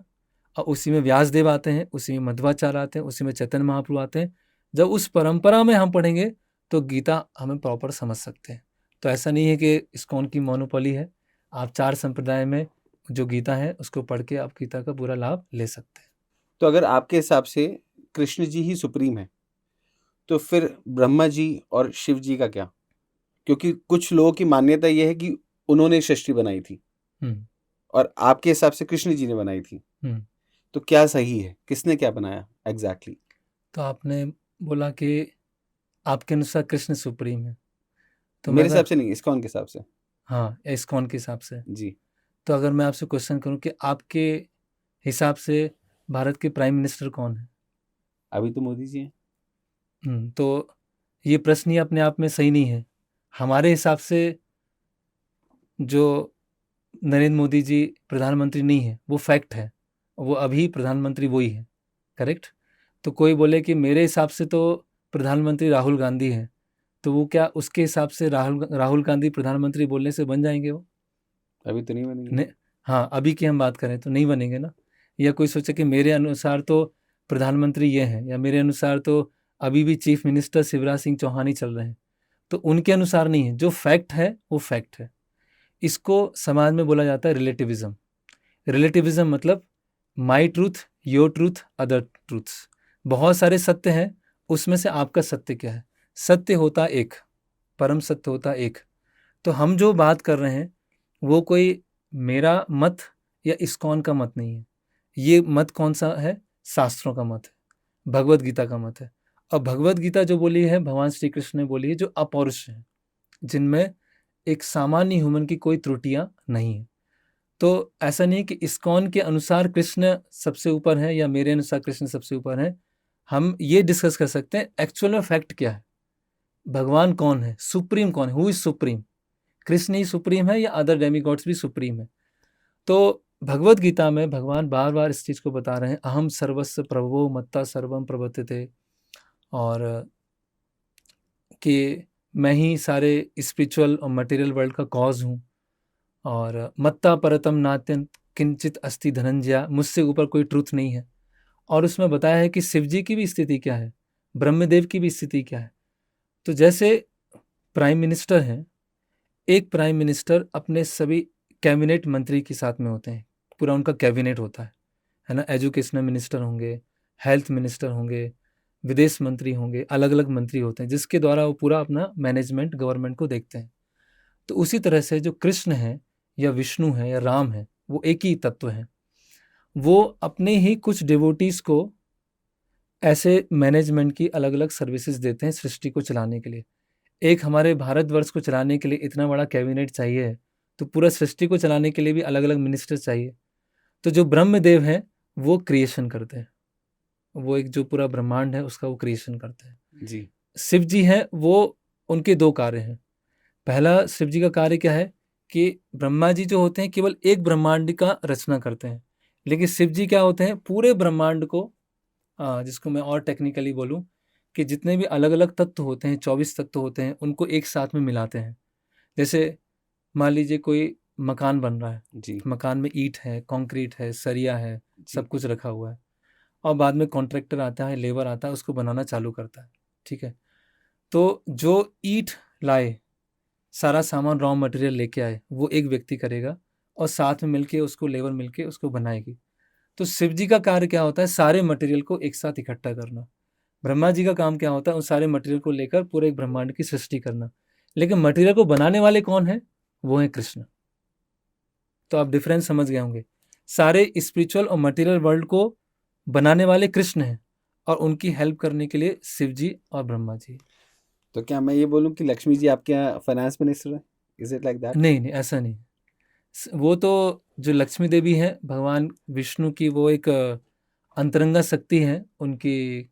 और उसी में व्यासदेव आते हैं, उसी में मध्वाचार्य आते हैं, उसी में चैतन्य महाप्रभु आते हैं, जब उस परंपरा में हम पढ़ेंगे तो गीता हमें प्रॉपर समझ सकते हैं। तो ऐसा नहीं है कि इस्कॉन की मोनोपोली है। आप 4 संप्रदाय में जो गीता है उसको पढ़ के आप गीता का पूरा लाभ ले सकते हैं। तो अगर आपके हिसाब से कृष्ण जी ही सुप्रीम है, तो फिर ब्रह्मा जी और शिव जी का क्या? क्योंकि कुछ लोगों की मान्यता ये है कि उन्होंने सृष्टि बनाई थी हम्म, और आपके हिसाब से कृष्ण जी ने बनाई थी, हम्म। तो क्या सही है? किसने क्या बनाया एग्जैक्टली? तो आपने बोला कि आपके अनुसार कृष्ण सुप्रीम है, तो मैं मेरे हिसाब अगर से नहीं, इस्कॉन के हिसाब से। हाँ इस्कॉन के हिसाब से, जी। तो अगर मैं आपसे क्वेश्चन करूं कि आपके हिसाब से भारत के प्राइम मिनिस्टर कौन है? अभी तो मोदी जी हैं। तो ये प्रश्न ही अपने आप में सही नहीं है। हमारे हिसाब से जो नरेंद्र मोदी जी प्रधानमंत्री नहीं है वो फैक्ट है, वो अभी प्रधानमंत्री वही है, करेक्ट। तो कोई बोले कि मेरे हिसाब से तो प्रधानमंत्री राहुल गांधी है, तो वो क्या उसके हिसाब से राहुल राहुल गांधी प्रधानमंत्री बोलने से बन जाएंगे वो? अभी तो नहीं बनेंगे। ने हाँ, अभी की हम बात करें तो नहीं बनेंगे ना। या कोई सोचे कि मेरे अनुसार तो प्रधानमंत्री ये हैं, या मेरे अनुसार तो अभी भी चीफ मिनिस्टर शिवराज सिंह चौहान ही चल रहे हैं, तो उनके अनुसार नहीं है। जो फैक्ट है वो फैक्ट है। इसको समाज में बोला जाता है रिलेटिविज्म। रिलेटिविज्म मतलब my truth, your truth, other truths. बहुत सारे सत्य हैं, उसमें से आपका सत्य क्या है? सत्य होता एक, परम सत्य होता एक। तो हम जो बात कर रहे हैं वो कोई मेरा मत या इस्कॉन का मत नहीं है। ये मत कौन सा है? शास्त्रों का मत है, भगवत गीता का मत है। और भगवत गीता जो बोली है भगवान श्री कृष्ण ने बोली है, जो अपौरुष है, जिनमें एक सामान्य ह्यूमन की कोई त्रुटियां नहीं है। तो ऐसा नहीं कि इस्कॉन के अनुसार कृष्ण सबसे ऊपर है या मेरे अनुसार कृष्ण सबसे ऊपर है। हम ये डिस्कस कर सकते हैं एक्चुअल में फैक्ट क्या है, भगवान कौन है, सुप्रीम कौन है, who is supreme. Krishna he supreme है या अदर डेमीगॉड्स भी सुप्रीम है? तो भगवत गीता में भगवान बार बार इस चीज को बता रहे हैं, अहम सर्वस्व प्रभवो मत्ता सर्वम प्रवर्तते, और कि मैं ही सारे स्पिरिचुअल और मटेरियल वर्ल्ड का कॉज हूँ, और मत्ता परतम नात्यंत किंचित अस्ति धनंजया, मुझसे ऊपर कोई ट्रूथ नहीं है। और उसमें बताया है कि शिव जी की भी स्थिति क्या है, ब्रह्मदेव की भी स्थिति क्या है। तो जैसे प्राइम मिनिस्टर हैं, एक प्राइम मिनिस्टर अपने सभी कैबिनेट मंत्री के साथ में होते हैं, पूरा उनका कैबिनेट होता है ना। एजुकेशनल मिनिस्टर होंगे, हेल्थ मिनिस्टर होंगे, विदेश मंत्री होंगे, अलग अलग मंत्री होते हैं जिसके द्वारा वो पूरा अपना मैनेजमेंट गवर्नमेंट को देखते हैं। तो उसी तरह से जो कृष्ण है या विष्णु है या राम है, वो एक ही तत्व है। वो अपने ही कुछ डिवोटीज को ऐसे मैनेजमेंट की अलग अलग सर्विसेज देते हैं सृष्टि को चलाने के लिए। एक हमारे भारतवर्ष को चलाने के लिए इतना बड़ा कैबिनेट चाहिए, तो पूरा सृष्टि को चलाने के लिए भी अलग अलग मिनिस्टर चाहिए। तो जो ब्रह्मदेव हैं वो क्रिएशन करते हैं, वो एक जो पूरा ब्रह्मांड है उसका वो क्रिएशन करते हैं। जी। शिव जी हैं, वो उनके दो कार्य हैं। पहला शिव जी का कार्य क्या है कि ब्रह्मा जी जो होते हैं केवल एक ब्रह्मांड का रचना करते हैं, लेकिन शिव जी क्या होते हैं, पूरे ब्रह्मांड को, जिसको मैं और टेक्निकली बोलूं कि जितने भी अलग अलग तत्व होते हैं, 24 तत्व होते हैं, उनको एक साथ में मिलाते हैं। जैसे मान लीजिए कोई मकान बन रहा है, जी। मकान में ईंट है, कंक्रीट है, सरिया है, जी। सब कुछ रखा हुआ है, और बाद में कॉन्ट्रैक्टर आता है, लेबर आता है, उसको बनाना चालू करता है, ठीक है। तो जो ईंट लाए, सारा सामान रॉ मटेरियल लेके आए, वो एक व्यक्ति करेगा, और साथ में मिलके उसको लेबर मिलके उसको बनाएगी। तो शिव जी का कार्य क्या होता है, सारे मटेरियल को एक साथ इकट्ठा करना। ब्रह्मा जी का काम क्या होता है, उन सारे मटेरियल को लेकर पूरे एक ब्रह्मांड की सृष्टि करना। लेकिन मटेरियल को बनाने वाले कौन है? वो है कृष्ण। तो आप डिफरेंस समझ गए होंगे। सारे स्पिरिचुअल और मटेरियल वर्ल्ड को बनाने वाले कृष्ण हैं, और उनकी हेल्प करने के लिए शिव जी और ब्रह्मा जी। तो क्या मैं ये बोलूं कि लक्ष्मी जी आपके यहाँ फाइनेंस मिनिस्टर है? Is it like that? नहीं नहीं, ऐसा नहीं। वो तो जो लक्ष्मी देवी है भगवान विष्णु की, वो एक अंतरंगा शक्ति है उनकी।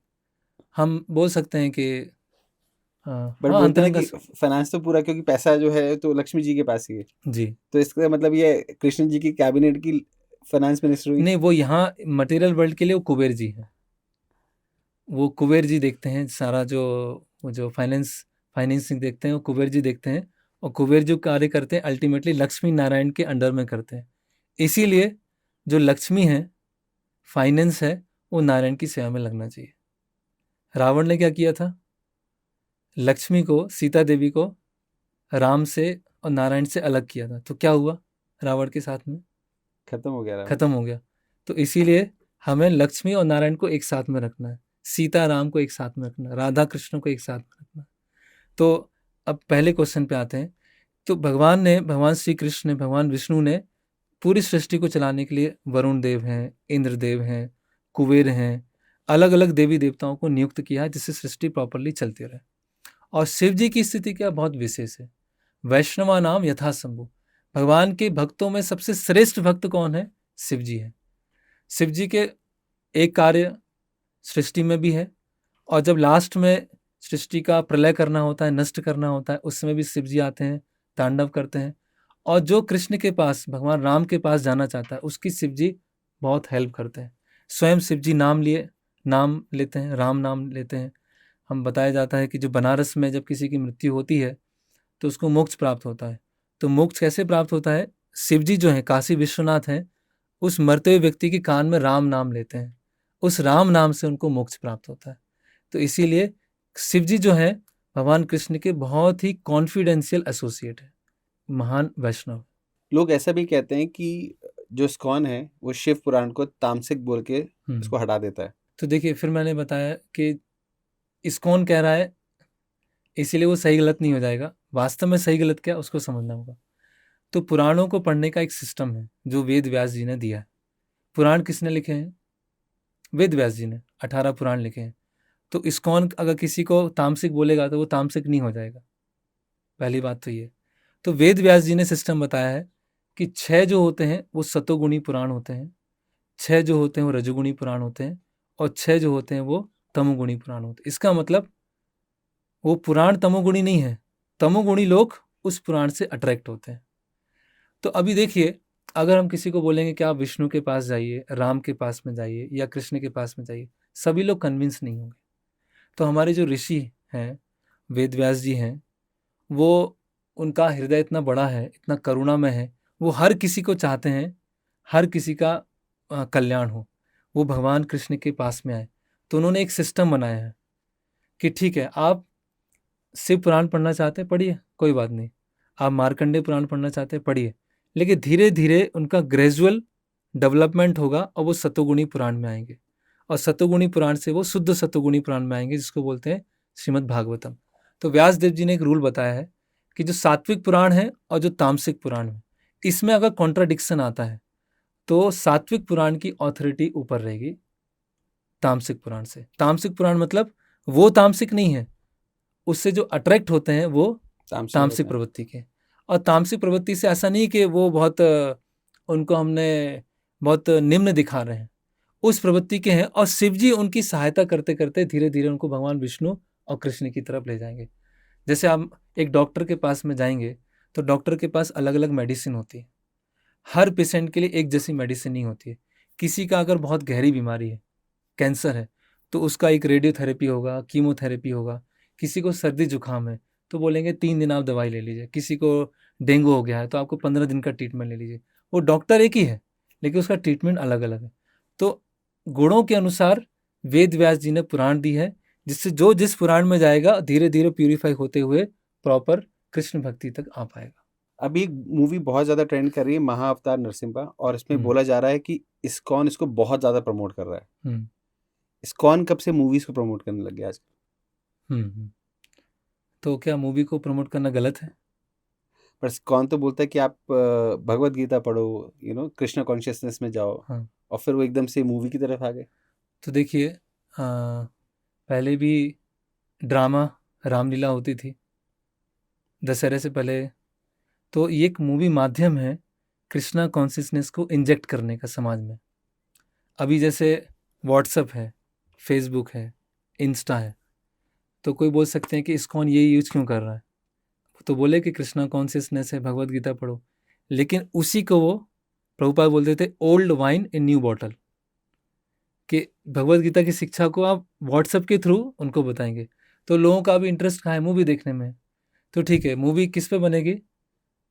हम बोल सकते हैं कि बट हाँ बोलते हैं अंतरंगा कि फाइनेंस तो पूरा, क्योंकि पैसा जो है तो लक्ष्मी जी के पास ही है, जी। तो इसका मतलब ये कृष्ण जी की कैबिनेट की फाइनेंस मिनिस्टर हुई। नहीं, वो यहाँ मटेरियल वर्ल्ड के लिए वो कुबेर जी हैं। वो कुबेर जी देखते हैं सारा, जो वो जो फाइनेंसिंग देखते हैं वो कुबेर जी देखते हैं। और कुबेर जो कार्य करते हैं अल्टीमेटली लक्ष्मी नारायण के अंडर में करते हैं। इसीलिए जो लक्ष्मी है, फाइनेंस है, वो नारायण की सेवा में लगना चाहिए। रावण ने क्या किया था, लक्ष्मी को, सीता देवी को राम से और नारायण से अलग किया था, तो क्या हुआ रावण के साथ में? खत्म हो गया रावण। खत्म हो गया। तो इसीलिए हमें लक्ष्मी और नारायण को एक साथ में रखना है। सीता राम को एक साथ में रखना, राधा कृष्ण को एक साथ में रखना। तो अब पहले क्वेश्चन पे आते हैं। तो भगवान श्री कृष्ण ने, भगवान विष्णु ने पूरी सृष्टि को चलाने के लिए वरुण देव हैं, इंद्रदेव हैं, कुबेर हैं, अलग अलग देवी देवताओं को नियुक्त किया है जिससे सृष्टि प्रॉपरली चलती रहे। और शिव जी की स्थिति क्या बहुत विशेष है। वैष्णवा नाम यथा शंभु, भगवान के भक्तों में सबसे श्रेष्ठ भक्त कौन है? शिव जी है। शिव जी के एक कार्य सृष्टि में भी है, और जब लास्ट में सृष्टि का प्रलय करना होता है, नष्ट करना होता है, उस समय भी शिव जी आते हैं, तांडव करते हैं। और जो कृष्ण के पास, भगवान राम के पास जाना चाहता है, उसकी शिव जी बहुत हेल्प करते हैं। स्वयं शिव जी नाम लेते हैं, राम नाम लेते हैं। हम बताया जाता है कि जो बनारस में जब किसी की मृत्यु होती है तो उसको मोक्ष प्राप्त होता है। तो मोक्ष कैसे प्राप्त होता है? शिव जी जो हैं, काशी विश्वनाथ हैं, उस मरते हुए व्यक्ति के कान में राम नाम लेते हैं, उस राम नाम से उनको मोक्ष प्राप्त होता है। तो इसीलिए शिव जी जो हैं भगवान कृष्ण के बहुत ही कॉन्फिडेंशियल एसोसिएट है, महान वैष्णव। लोग ऐसा भी कहते हैं कि जो इस्कॉन है वो शिव पुराण को तामसिक बोल के इसको हटा देता है। तो देखिए, फिर मैंने बताया कि इस्कॉन कह रहा है, इसीलिए वो सही गलत नहीं हो जाएगा। वास्तव में सही गलत क्या, उसको समझना होगा। तो पुराणों को पढ़ने का एक सिस्टम है जो वेद व्यास जी ने दिया है। पुराण किसने लिखे हैं? वेद व्यास जी ने 18 पुराण लिखे हैं। तो इस्कॉन अगर किसी को तामसिक बोलेगा तो वो तामसिक नहीं हो जाएगा, पहली बात तो ये। तो वेद व्यास जी ने सिस्टम बताया है कि 6 जो होते हैं वो सतोगुणी पुराण होते हैं, 6 जो होते हैं वो रजोगुणी पुराण होते हैं, और 6 जो होते हैं वो तमोगुणी पुराण होते हैं। इसका मतलब वो पुराण तमोगुणी नहीं है, तमोगुणी लोग उस पुराण से अट्रैक्ट होते हैं। तो अभी देखिए, अगर हम किसी को बोलेंगे कि आप विष्णु के पास जाइए, राम के पास में जाइए या कृष्ण के पास में जाइए, सभी लोग कन्विंस नहीं होंगे। तो हमारे जो ऋषि हैं, वेद व्यास जी हैं, वो, उनका हृदय इतना बड़ा है, इतना करुणामय है, वो हर किसी को चाहते हैं, हर किसी का कल्याण हो, वो भगवान कृष्ण के पास में आए। तो उन्होंने एक सिस्टम बनाया है कि ठीक है, आप शिव पुराण पढ़ना चाहते हैं, पढ़िए, कोई बात नहीं। आप मार्कंडेय पुराण पढ़ना चाहते हैं, पढ़िए। लेकिन धीरे धीरे उनका ग्रेजुअल डेवलपमेंट होगा और वो सतोगुणी पुराण में आएंगे, और सतोगुणी पुराण से वो शुद्ध सतोगुणी पुराण में आएंगे, जिसको बोलते हैं श्रीमद् भागवतम। तो व्यास देव जी ने एक रूल बताया है कि जो सात्विक पुराण है और जो तामसिक पुराण है, इसमें अगर कॉन्ट्राडिक्शन आता है तो सात्विक पुराण की ऑथोरिटी ऊपर रहेगी तामसिक पुराण से। तामसिक पुराण मतलब वो तामसिक नहीं है, उससे जो अट्रैक्ट होते हैं वो तामसिक प्रवृत्ति के। और तामसिक प्रवृत्ति से ऐसा नहीं कि वो बहुत उनको हमने बहुत निम्न दिखा रहे हैं, उस प्रवृत्ति के हैं, और शिव जी उनकी सहायता करते करते धीरे धीरे उनको भगवान विष्णु और कृष्ण की तरफ ले जाएंगे। जैसे आप एक डॉक्टर के पास में जाएंगे तो डॉक्टर के पास अलग अलग मेडिसिन होती है, हर पेशेंट के लिए एक जैसी मेडिसिन नहीं होती है। किसी का अगर बहुत गहरी बीमारी है, कैंसर है, तो उसका एक रेडियोथेरेपी होगा, कीमोथेरेपी होगा। किसी को सर्दी जुकाम है तो बोलेंगे 3 दिन आप दवाई ले लीजिए। किसी को डेंगू हो गया है तो आपको 15 दिन का ट्रीटमेंट ले लीजिए। वो डॉक्टर एक ही है लेकिन उसका ट्रीटमेंट अलग अलग है। तो गुणों के अनुसार वेद व्यास जी ने पुराण दी है, जिससे जो जिस पुराण में जाएगा धीरे धीरे प्यूरिफाई होते हुए प्रॉपर कृष्ण भक्ति तक आ पाएगा। अभी एक मूवी बहुत ज्यादा ट्रेंड कर रही है, महाअवतार नरसिम्हा, और इसमें बोला जा रहा है कि इस्कॉन इसको बहुत ज्यादा प्रमोट कर रहा है। इस्कॉन कब से मूवीज को प्रमोट करने लग गया आजकल? तो क्या मूवी को प्रमोट करना गलत है? पर इस्कॉन तो बोलता है कि आप भगवत गीता पढ़ो, कृष्ण कॉन्शियसनेस में जाओ। हाँ। और फिर वो एकदम से मूवी की तरफ आ गए। तो देखिए, पहले भी ड्रामा रामलीला होती थी दशहरे से पहले। तो ये एक मूवी माध्यम है कृष्णा कॉन्शियसनेस को इंजेक्ट करने का समाज में। अभी जैसे व्हाट्सअप है, फेसबुक है, इंस्टा है, तो कोई बोल सकते हैं कि इस्कॉन ये यूज क्यों कर रहा है, तो बोले कि कृष्णा कॉन्शियसनेस है, भगवत गीता पढ़ो। लेकिन उसी को वो प्रभुपाद बोलते थे old wine in new bottle, कि भगवत गीता की शिक्षा को आप व्हाट्सएप के थ्रू उनको बताएंगे। तो लोगों का अभी इंटरेस्ट कहाँ है? मूवी देखने में। तो ठीक है, मूवी किस पे बनेगी?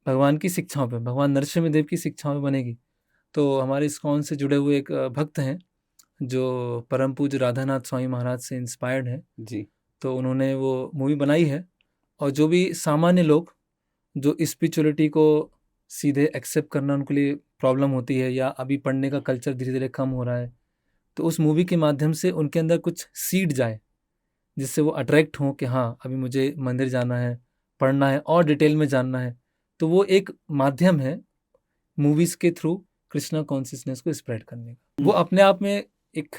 भगवान की शिक्षाओं पे, भगवान नरसिम्हा देव की शिक्षाओं पे बनेगी। तो हमारे इस्कॉन से जुड़े हुए एक भक्त हैं जो परम पूज्य राधानाथ स्वामी महाराज से इंस्पायर्ड हैं जी। तो उन्होंने वो मूवी बनाई है। और जो भी सामान्य लोग जो स्पिरिचुअलिटी को सीधे एक्सेप्ट करना उनके लिए प्रॉब्लम होती है, या अभी पढ़ने का कल्चर धीरे धीरे कम हो रहा है, तो उस मूवी के माध्यम से उनके अंदर कुछ सीड जाए, जिससे वो अट्रैक्ट हों कि हाँ अभी मुझे मंदिर जाना है, पढ़ना है और डिटेल में जानना है। तो वो एक माध्यम है मूवीज़ के थ्रू कृष्णा कॉन्शियसनेस को स्प्रेड करने का। वो अपने आप में एक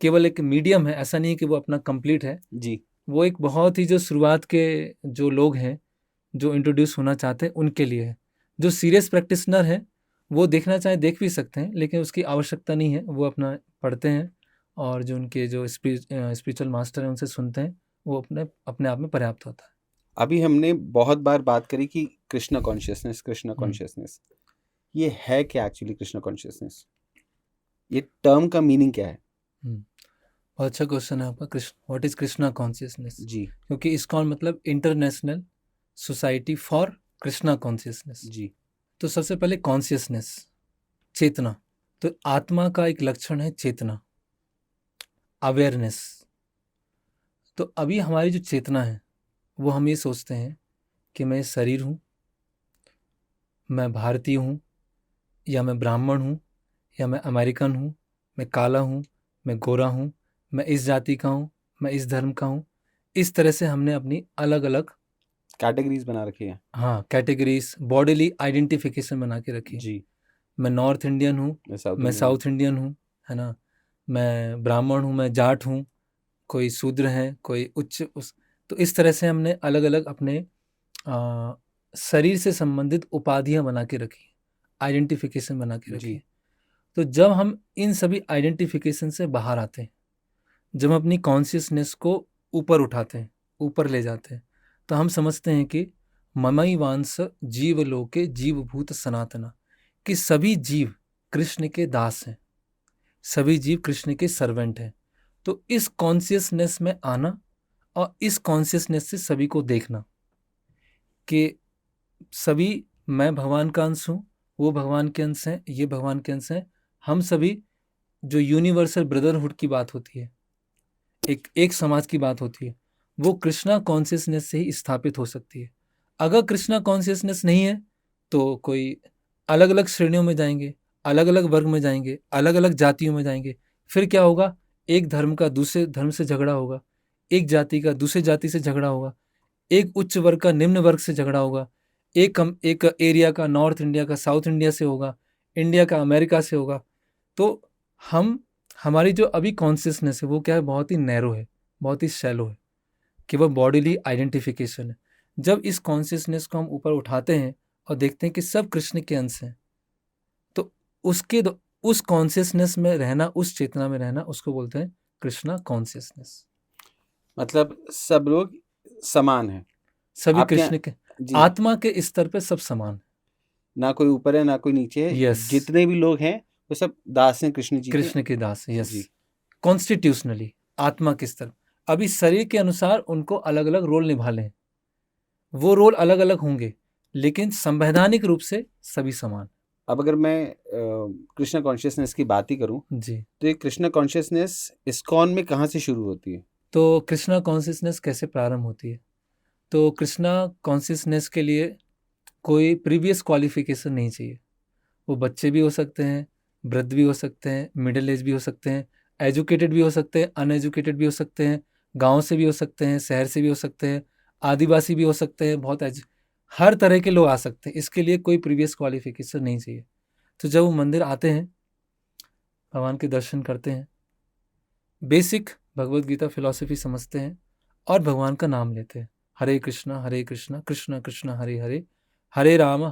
केवल एक मीडियम है, ऐसा नहीं है कि वो अपना कंप्लीट है जी। वो एक बहुत ही जो शुरुआत के जो लोग हैं जो इंट्रोड्यूस होना चाहते हैं उनके लिए है। जो सीरियस प्रैक्टिशनर है वो देखना चाहे देख भी सकते हैं, लेकिन उसकी आवश्यकता नहीं है। वो अपना पढ़ते हैं और जो उनके जो स्पिरिचुअल मास्टर हैं उनसे सुनते हैं, वो अपने आप में पर्याप्त होता है। अभी हमने बहुत बार बात करी कि कृष्णा कॉन्शियसनेस, ये है क्या एक्चुअली कृष्णा कॉन्शियसनेस? ये टर्म का मीनिंग क्या है? बहुत अच्छा क्वेश्चन है आपका। What is Krishna consciousness? जी क्योंकि इस्कॉन मतलब International Society for Krishna consciousness. जी। तो सबसे पहले कॉन्शियसनेस, चेतना। तो आत्मा का एक लक्षण है चेतना, अवेयरनेस। तो अभी हमारी जो चेतना है वो हम ये सोचते हैं कि मैं शरीर हूँ, मैं भारतीय हूँ, या मैं ब्राह्मण हूँ, या मैं अमेरिकन हूँ, मैं काला हूँ, मैं गोरा हूँ, मैं इस जाति का हूँ, मैं इस धर्म का हूँ। इस तरह से हमने अपनी अलग अलग कैटेगरीज बना रखी है। हाँ कैटेगरीज, बॉडीली आइडेंटिफिकेशन बना के रखी है। जी। मैं नॉर्थ इंडियन हूँ, मैं साउथ इंडियन हूँ, है ना, मैं ब्राह्मण हूँ, मैं जाट हूँ, कोई शूद्र है, कोई उच्च तो इस तरह से हमने अलग अलग अपने शरीर से संबंधित उपाधियां बना के रखी, आइडेंटिफिकेशन बना के रखी। तो जब हम इन सभी आइडेंटिफिकेशन से बाहर आते हैं, जब हम अपनी कॉन्शियसनेस को ऊपर उठाते हैं, ऊपर ले जाते हैं, तो हम समझते हैं कि ममई वांस जीव लोके जीवभूत सनातना, कि सभी जीव कृष्ण के दास हैं, सभी जीव कृष्ण के सर्वेंट हैं। तो इस कॉन्शियसनेस में आना और इस कॉन्शियसनेस से सभी को देखना कि सभी, मैं भगवान का अंश हूँ, वो भगवान के अंश हैं, ये भगवान के अंश हैं। हम सभी जो यूनिवर्सल ब्रदरहुड की बात होती है, एक समाज की बात होती है, वो कृष्णा कॉन्शियसनेस से ही स्थापित हो सकती है। अगर कृष्णा कॉन्शियसनेस नहीं है तो कोई अलग अलग श्रेणियों में जाएंगे, अलग अलग वर्ग में जाएंगे, अलग अलग जातियों में जाएंगे। फिर क्या होगा? एक धर्म का दूसरे धर्म से झगड़ा होगा, एक जाति का दूसरे जाति से झगड़ा होगा, एक उच्च वर्ग का निम्न वर्ग से झगड़ा होगा, एक एरिया का नॉर्थ इंडिया का साउथ इंडिया से होगा, इंडिया का अमेरिका से होगा। तो हमारी जो अभी कॉन्शियसनेस है वो क्या है? बहुत ही नैरो है, बहुत ही शैलो है, केवल बॉडीली आइडेंटिफिकेशन है। जब इस कॉन्शियसनेस को हम ऊपर उठाते हैं और देखते हैं कि सब कृष्ण के अंश हैं, तो उस कॉन्शियसनेस में रहना, उस चेतना में रहना, उसको बोलते हैं कृष्णा कॉन्शियसनेस। मतलब सब लोग समान हैं, सभी आपके कृष्ण के आत्मा के स्तर पे सब समान, ना कोई ऊपर है ना कोई नीचे है। यस, जितने भी लोग हैं वो सब दास हैं कृष्ण जी कृष्ण के दास, यस। जी। कॉन्स्टिट्यूशनली आत्मा के स्तर, अभी शरीर के अनुसार उनको अलग अलग रोल निभाने हैं, वो रोल अलग अलग होंगे, लेकिन संवैधानिक रूप से सभी समान। अब अगर मैं कृष्णा कॉन्शियसनेस की बात ही करूं जी, तो ये कृष्णा कॉन्शियसनेस इस्कॉन में कहाँ से शुरू होती है? तो कृष्णा कॉन्शियसनेस कैसे प्रारंभ होती है? तो कृष्णा कॉन्शियसनेस के लिए कोई प्रीवियस क्वालिफिकेशन नहीं चाहिए। वो बच्चे भी हो सकते हैं, वृद्ध भी हो सकते हैं, मिडिल एज भी हो सकते हैं, एजुकेटेड भी हो सकते हैं, अनएजुकेटेड भी हो सकते हैं, गांव से भी हो सकते हैं, शहर से भी हो सकते हैं, आदिवासी भी हो सकते हैं, हर तरह के लोग आ सकते हैं। इसके लिए कोई प्रीवियस क्वालिफिकेशन नहीं चाहिए। तो जब वो मंदिर आते हैं, भगवान के दर्शन करते हैं, बेसिक भगवत गीता फिलॉसफी समझते हैं और भगवान का नाम लेते हैं, हरे कृष्णा कृष्णा कृष्णा हरे हरे, हरे राम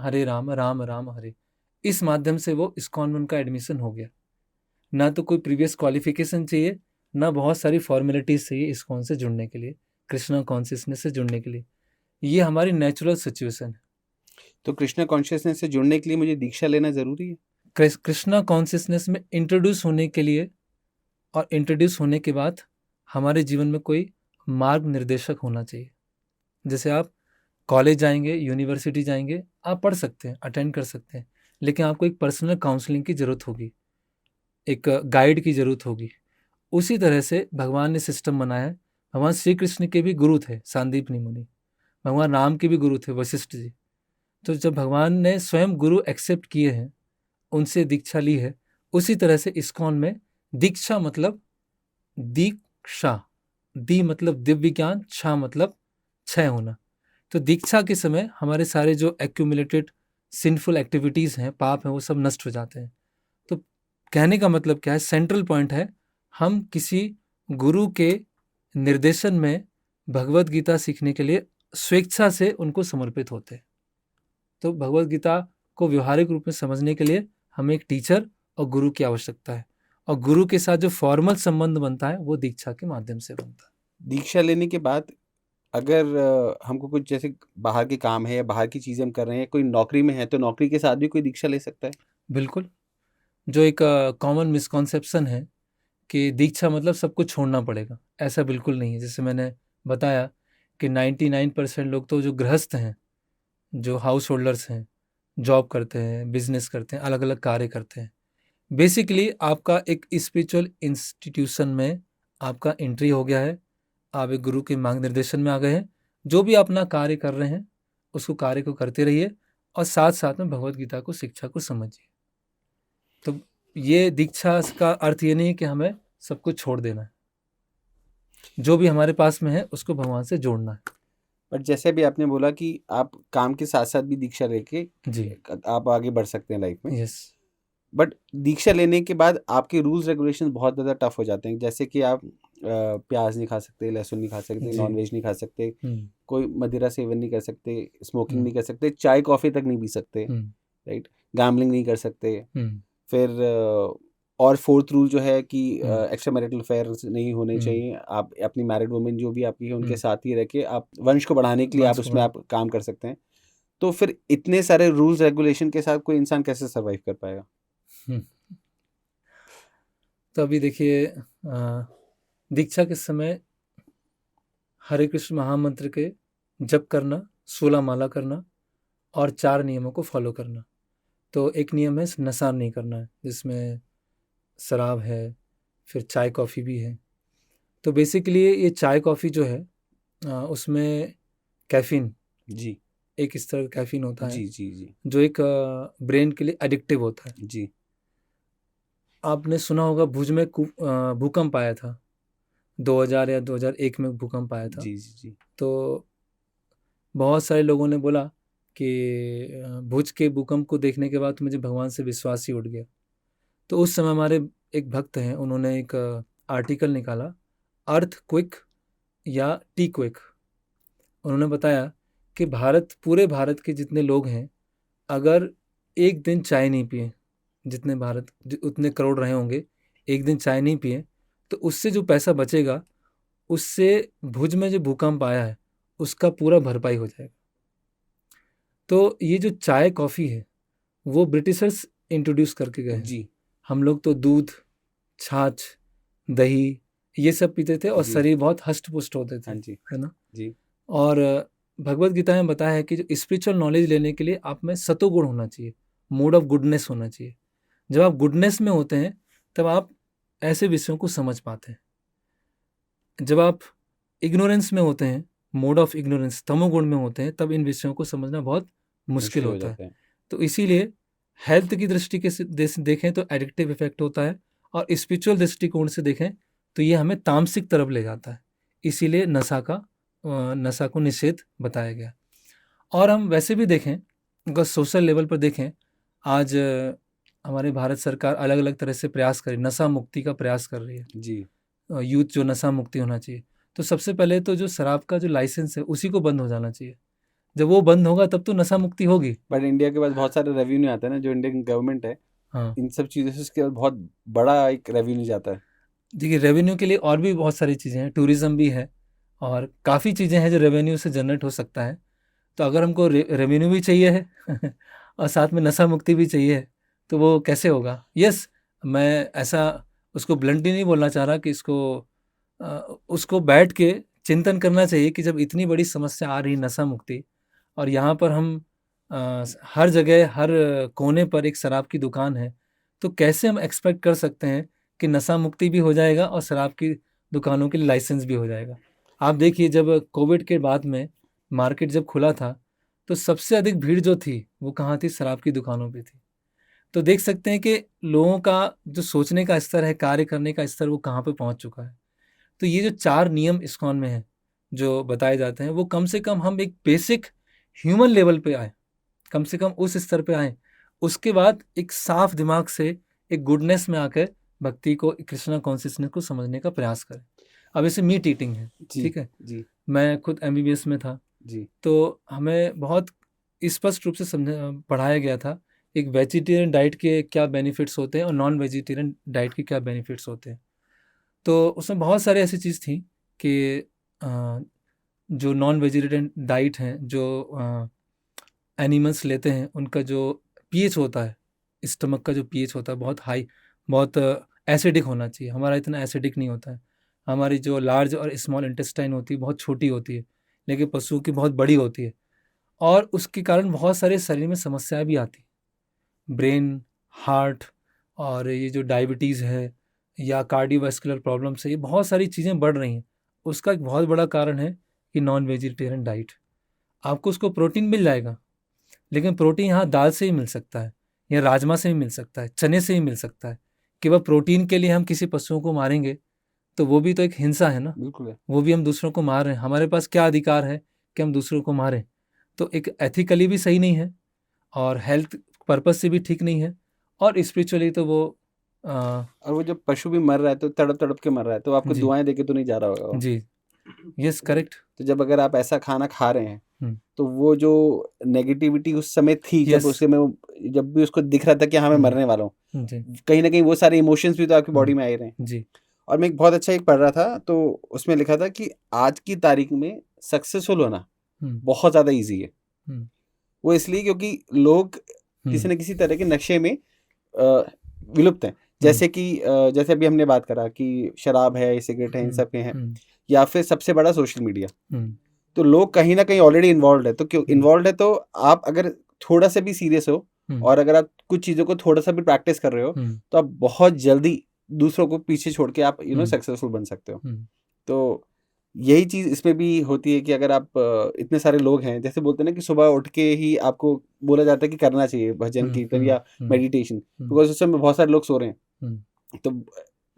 राम राम हरे। इस माध्यम से वो इस्कॉन में उनका एडमिशन हो गया। ना तो कोई प्रीवियस क्वालिफिकेशन चाहिए, ना बहुत सारी फॉर्मेलिटीज चाहिए इस्कॉन से जुड़ने के लिए, कृष्णा कॉन्शियसनेस से जुड़ने के लिए। ये हमारी नेचुरल सिचुएशन है। तो कृष्णा कॉन्शियसनेस से जुड़ने के लिए मुझे दीक्षा लेना जरूरी है? कृष्णा कॉन्शियसनेस में इंट्रोड्यूस होने के लिए और इंट्रोड्यूस होने के बाद हमारे जीवन में कोई मार्ग निर्देशक होना चाहिए। जैसे आप कॉलेज जाएंगे, यूनिवर्सिटी जाएंगे, आप पढ़ सकते हैं, अटेंड कर सकते हैं, लेकिन आपको एक पर्सनल काउंसलिंग की ज़रूरत होगी, एक गाइड की ज़रूरत होगी। उसी तरह से भगवान ने सिस्टम बनाया है। भगवान श्री कृष्ण के भी गुरु थे सांदीपनि मुनि, भगवान राम के भी गुरु थे वशिष्ठ जी। तो जब भगवान ने स्वयं गुरु एक्सेप्ट किए हैं, उनसे दीक्षा ली है, उसी तरह से इस्कॉन में दीक्षा मतलब दीक्षा, दी मतलब दिव्य ज्ञान, क्षा मतलब क्षय होना। तो दीक्षा के समय हमारे सारे जो एक्यूमुलेटेड सिंफुल एक्टिविटीज़ हैं, पाप हैं, वो सब नष्ट हो जाते हैं। तो कहने का मतलब क्या है, सेंट्रल पॉइंट है, हम किसी गुरु के निर्देशन में भगवत गीता सीखने के लिए स्वेच्छा से उनको समर्पित होते हैं। तो भगवत गीता को व्यवहारिक रूप में समझने के लिए हमें एक टीचर और गुरु की आवश्यकता है, और गुरु के साथ जो फॉर्मल संबंध बनता है वो दीक्षा के माध्यम से बनता है। दीक्षा लेने के बाद अगर हमको कुछ जैसे बाहर के काम है या बाहर की चीज़ें हम कर रहे हैं, कोई नौकरी में है, तो नौकरी के साथ भी कोई दीक्षा ले सकता है? बिल्कुल। जो एक कॉमन मिसकॉन्सेप्शन है कि दीक्षा मतलब सब कुछ छोड़ना पड़ेगा, ऐसा बिल्कुल नहीं है। जैसे मैंने बताया कि 99% लोग तो जो गृहस्थ हैं, जो हाउस होल्डर्स हैं, जॉब करते हैं, बिजनेस करते हैं, अलग अलग कार्य करते हैं। बेसिकली आपका एक स्पिरिचुअल इंस्टीट्यूशन में आपका एंट्री हो गया है, आप एक गुरु के मार्ग निर्देशन में आ गए हैं। जो भी अपना कार्य कर रहे हैं उसको कार्य को करते रहिए, और साथ साथ में भगवत गीता को, शिक्षा को समझिए। तो ये दीक्षा का अर्थ ये नहीं है कि हमें सब कुछ छोड़ देना है, जो भी हमारे पास में है उसको भगवान से जोड़ना है। बट जैसे भी आपने बोला कि आप काम के साथ साथ भी दीक्षा लेके जी, आप आगे बढ़ सकते हैं लाइफ में। यस, बट दीक्षा लेने के बाद आपके रूल्स रेगुलेशन बहुत ज़्यादा टफ हो जाते हैं, जैसे कि आप प्याज नहीं खा सकते, लहसुन नहीं खा सकते, जी, नॉन वेज नहीं खा सकते, हम्म, कोई मदिरा सेवन नहीं कर सकते, स्मोकिंग हम्म, नहीं कर सकते, चाय कॉफ़ी तक नहीं पी सकते, हम्म, राइट, गैम्बलिंग नहीं कर सकते। हम्म, फिर और फोर्थ रूल जो है कि हम्म, एक्स्ट्रा मैरिटल अफेयर्स नहीं होने हम्म, चाहिए। आप अपनी मैरिड वुमेन जो भी आपकी है उनके हम्म, साथ ही रह के आप वंश को बढ़ाने के लिए आप वंश को उसमें बढ़ा- आप काम कर सकते हैं। तो फिर इतने सारे रूल्स रेगुलेशन के साथ कोई इंसान कैसे सर्वाइव कर पाएगा? हम्म। तो अभी देखिए, दीक्षा के समय हरे कृष्ण महामंत्र के जप करना, 16 माला करना, और 4 नियमों को फॉलो करना। तो एक नियम है नशा नहीं करना है, जिसमें शराब है, फिर चाय कॉफ़ी भी है। तो बेसिकली ये चाय कॉफ़ी जो है, उसमें कैफीन, जी एक इस तरह का कैफीन होता है जी जी जी जो एक ब्रेन के लिए एडिक्टिव होता है। जी आपने सुना होगा भुज में भूकंप आया था, 2000 या 2001 में भूकंप आया था। जी जी जी तो बहुत सारे लोगों ने बोला कि भुज के भूकंप को देखने के बाद मुझे भगवान से विश्वास ही उठ गया। तो उस समय हमारे एक भक्त हैं, उन्होंने एक आर्टिकल निकाला, अर्थ क्विक या टी क्विक। उन्होंने बताया कि पूरे भारत के जितने लोग हैं, अगर एक दिन चाय नहीं पिए, जितने उतने करोड़ रहे होंगे, एक दिन चाय नहीं पिए, तो उससे जो पैसा बचेगा, उससे भुज में जो भूकंप आया है उसका पूरा भरपाई हो जाएगा। तो ये जो चाय कॉफ़ी है वो ब्रिटिशर्स इंट्रोड्यूस करके गए हैं। जी हम लोग तो दूध, छाछ, दही ये सब पीते थे और जी शरीर बहुत हष्ट पुष्ट होते थे, हाँ जी है ना। जी और भगवत गीता में बताया है कि जो स्पिरिचुअल नॉलेज लेने के लिए आप में सतोगुण होना चाहिए, मोड ऑफ गुडनेस होना चाहिए। जब आप गुडनेस में होते हैं तब आप ऐसे विषयों को समझ पाते हैं। जब आप इग्नोरेंस में होते हैं, मोड ऑफ इग्नोरेंस, तमोगुण में होते हैं, तब इन विषयों को समझना बहुत मुश्किल मुश्किल हो होता है। जाता है। तो इसीलिए हेल्थ की दृष्टि के देखें तो एडिक्टिव इफेक्ट होता है, और स्पिरिचुअल दृष्टिकोण से देखें तो ये हमें तामसिक तरफ ले जाता है। इसीलिए नशा को निषेध बताया गया। और हम वैसे भी देखें, अगर सोशल लेवल पर देखें, आज हमारे भारत सरकार अलग अलग तरह से प्रयास कर रही, नशा मुक्ति का प्रयास कर रही है। जी यूथ जो नशा मुक्ति होना चाहिए, तो सबसे पहले तो जो शराब का जो लाइसेंस है उसी को बंद हो जाना चाहिए। जब वो बंद होगा तब तो नशा मुक्ति होगी। बट इंडिया के पास बहुत सारे रेवेन्यू आता है ना, जो इंडियन गवर्नमेंट है हाँ, इन सब चीज़ों से उसके बाद बहुत बड़ा एक रेवेन्यू जाता है। देखिए रेवेन्यू के लिए और भी बहुत सारी चीज़ें हैं, टूरिज्म भी है, और काफ़ी चीज़ें हैं जो रेवेन्यू से जनरेट हो सकता है। तो अगर हमको रेवेन्यू भी चाहिए है और साथ में नशा मुक्ति भी चाहिए है, तो वो कैसे होगा? यस, मैं ऐसा उसको ब्लंटली नहीं बोलना चाह रहा कि उसको बैठ के चिंतन करना चाहिए कि जब इतनी बड़ी समस्या आ रही नशा मुक्ति, और यहाँ पर हम हर जगह हर कोने पर एक शराब की दुकान है, तो कैसे हम एक्सपेक्ट कर सकते हैं कि नशा मुक्ति भी हो जाएगा और शराब की दुकानों के लिए लाइसेंस भी हो जाएगा। आप देखिए, जब कोविड के बाद में मार्केट जब खुला था, तो सबसे अधिक भीड़ जो थी वो कहाँ थी? शराब की दुकानों पे थी। तो देख सकते हैं कि लोगों का जो सोचने का स्तर है, कार्य करने का स्तर, वो कहाँ पे पहुंच चुका है। तो ये जो 4 नियम इस्कॉन में हैं, जो बताए जाते हैं, वो कम से कम हम एक बेसिक ह्यूमन लेवल पे आए, कम से कम उस स्तर पे आए। उसके बाद एक साफ दिमाग से एक गुडनेस में आकर भक्ति को, कृष्णा कॉन्शियसनेस को समझने का प्रयास करें। अब ऐसे मीट ईटिंग है, जी ठीक है, जी मैं खुद MBBS में था, जी तो हमें बहुत स्पष्ट रूप से पढ़ाया गया था एक वेजिटेरियन डाइट के क्या बेनिफिट्स होते हैं और नॉन वेजिटेरियन डाइट के क्या बेनिफिट्स होते हैं। तो उसमें बहुत सारे ऐसी चीज़ थी कि अ, जो नॉन वेजिटेरियन डाइट हैं, जो एनिमल्स लेते हैं, उनका जो पीएच होता है, स्टमक का जो पीएच होता है, बहुत हाई, बहुत एसिडिक होना चाहिए। हमारा इतना एसिडिक नहीं होता है। हमारी जो लार्ज और स्मॉल इंटेस्टाइन होती है बहुत छोटी होती है, लेकिन पशुओं की बहुत बड़ी होती है, और उसके कारण बहुत सारे शरीर में समस्याएं भी आती हैं, ब्रेन, हार्ट, और ये जो डायबिटीज़ है या कार्डियोवास्कुलर प्रॉब्लम्स है, ये बहुत सारी चीज़ें बढ़ रही हैं। उसका एक बहुत बड़ा कारण है कि नॉन वेजिटेरियन डाइट। आपको उसको प्रोटीन मिल जाएगा, लेकिन प्रोटीन यहाँ दाल से ही मिल सकता है, या राजमा से ही मिल सकता है, चने से ही मिल सकता है। कि वह प्रोटीन के लिए हम किसी पशुओं को मारेंगे, तो वो भी तो एक हिंसा है ना, बिल्कुल है। वो भी हम दूसरों को मार रहे हैं। हमारे पास क्या अधिकार है कि हम दूसरों को मारें? तो एक एथिकली भी सही नहीं है, और हेल्थ पर्पज से भी ठीक नहीं है, और स्पिरिचुअली तो वो और वो जब पशु भी मर रहा है तो तड़प तड़प के मर रहा है, तो आपको जी दुआएं देके तो नहीं जा रहा होगा वो। जी, यस, करेक्ट, तो जब अगर आप ऐसा खाना खा रहे हैं तो वो जो नेगेटिविटी उस समय थी, जब यस, उसके में जब भी उसको दिख रहा था कि हाँ मैं मरने वाला हूँ, जी कहीं ना कहीं वो सारे इमोशंस भी तो आपकी बॉडी में आ ही रहे हैं। जी, और मैं एक बहुत अच्छा एक पढ़ रहा था, तो उसमें लिखा था कि आज की तारीख में सक्सेसफुल होना बहुत ज़्यादा ईजी है। वो इसलिए क्योंकि लोग किसी न किसी तरह के नशे में विलुप्त हैं। जैसे कि जैसे अभी हमने बात करा कि शराब है, सिगरेट है, इन सब के हैं, या फिर सबसे बड़ा सोशल मीडिया। तो लोग कहीं ना कहीं ऑलरेडी इन्वॉल्व है, तो क्यों इन्वॉल्व है, तो आप अगर थोड़ा सा भी सीरियस हो और अगर आप कुछ चीज़ों को थोड़ा सा भी प्रैक्टिस कर रहे हो, तो आप बहुत जल्दी दूसरों को पीछे छोड़ के आप सक्सेसफुल बन सकते हो। तो यही चीज़ इसमें भी होती है कि अगर आप इतने सारे लोग हैं, जैसे बोलते हैं ना कि सुबह उठ के ही आपको बोला जाता है कि करना चाहिए भजन कीर्तन या मेडिटेशन, बिकॉज उस समय बहुत सारे लोग सो रहे हैं। तो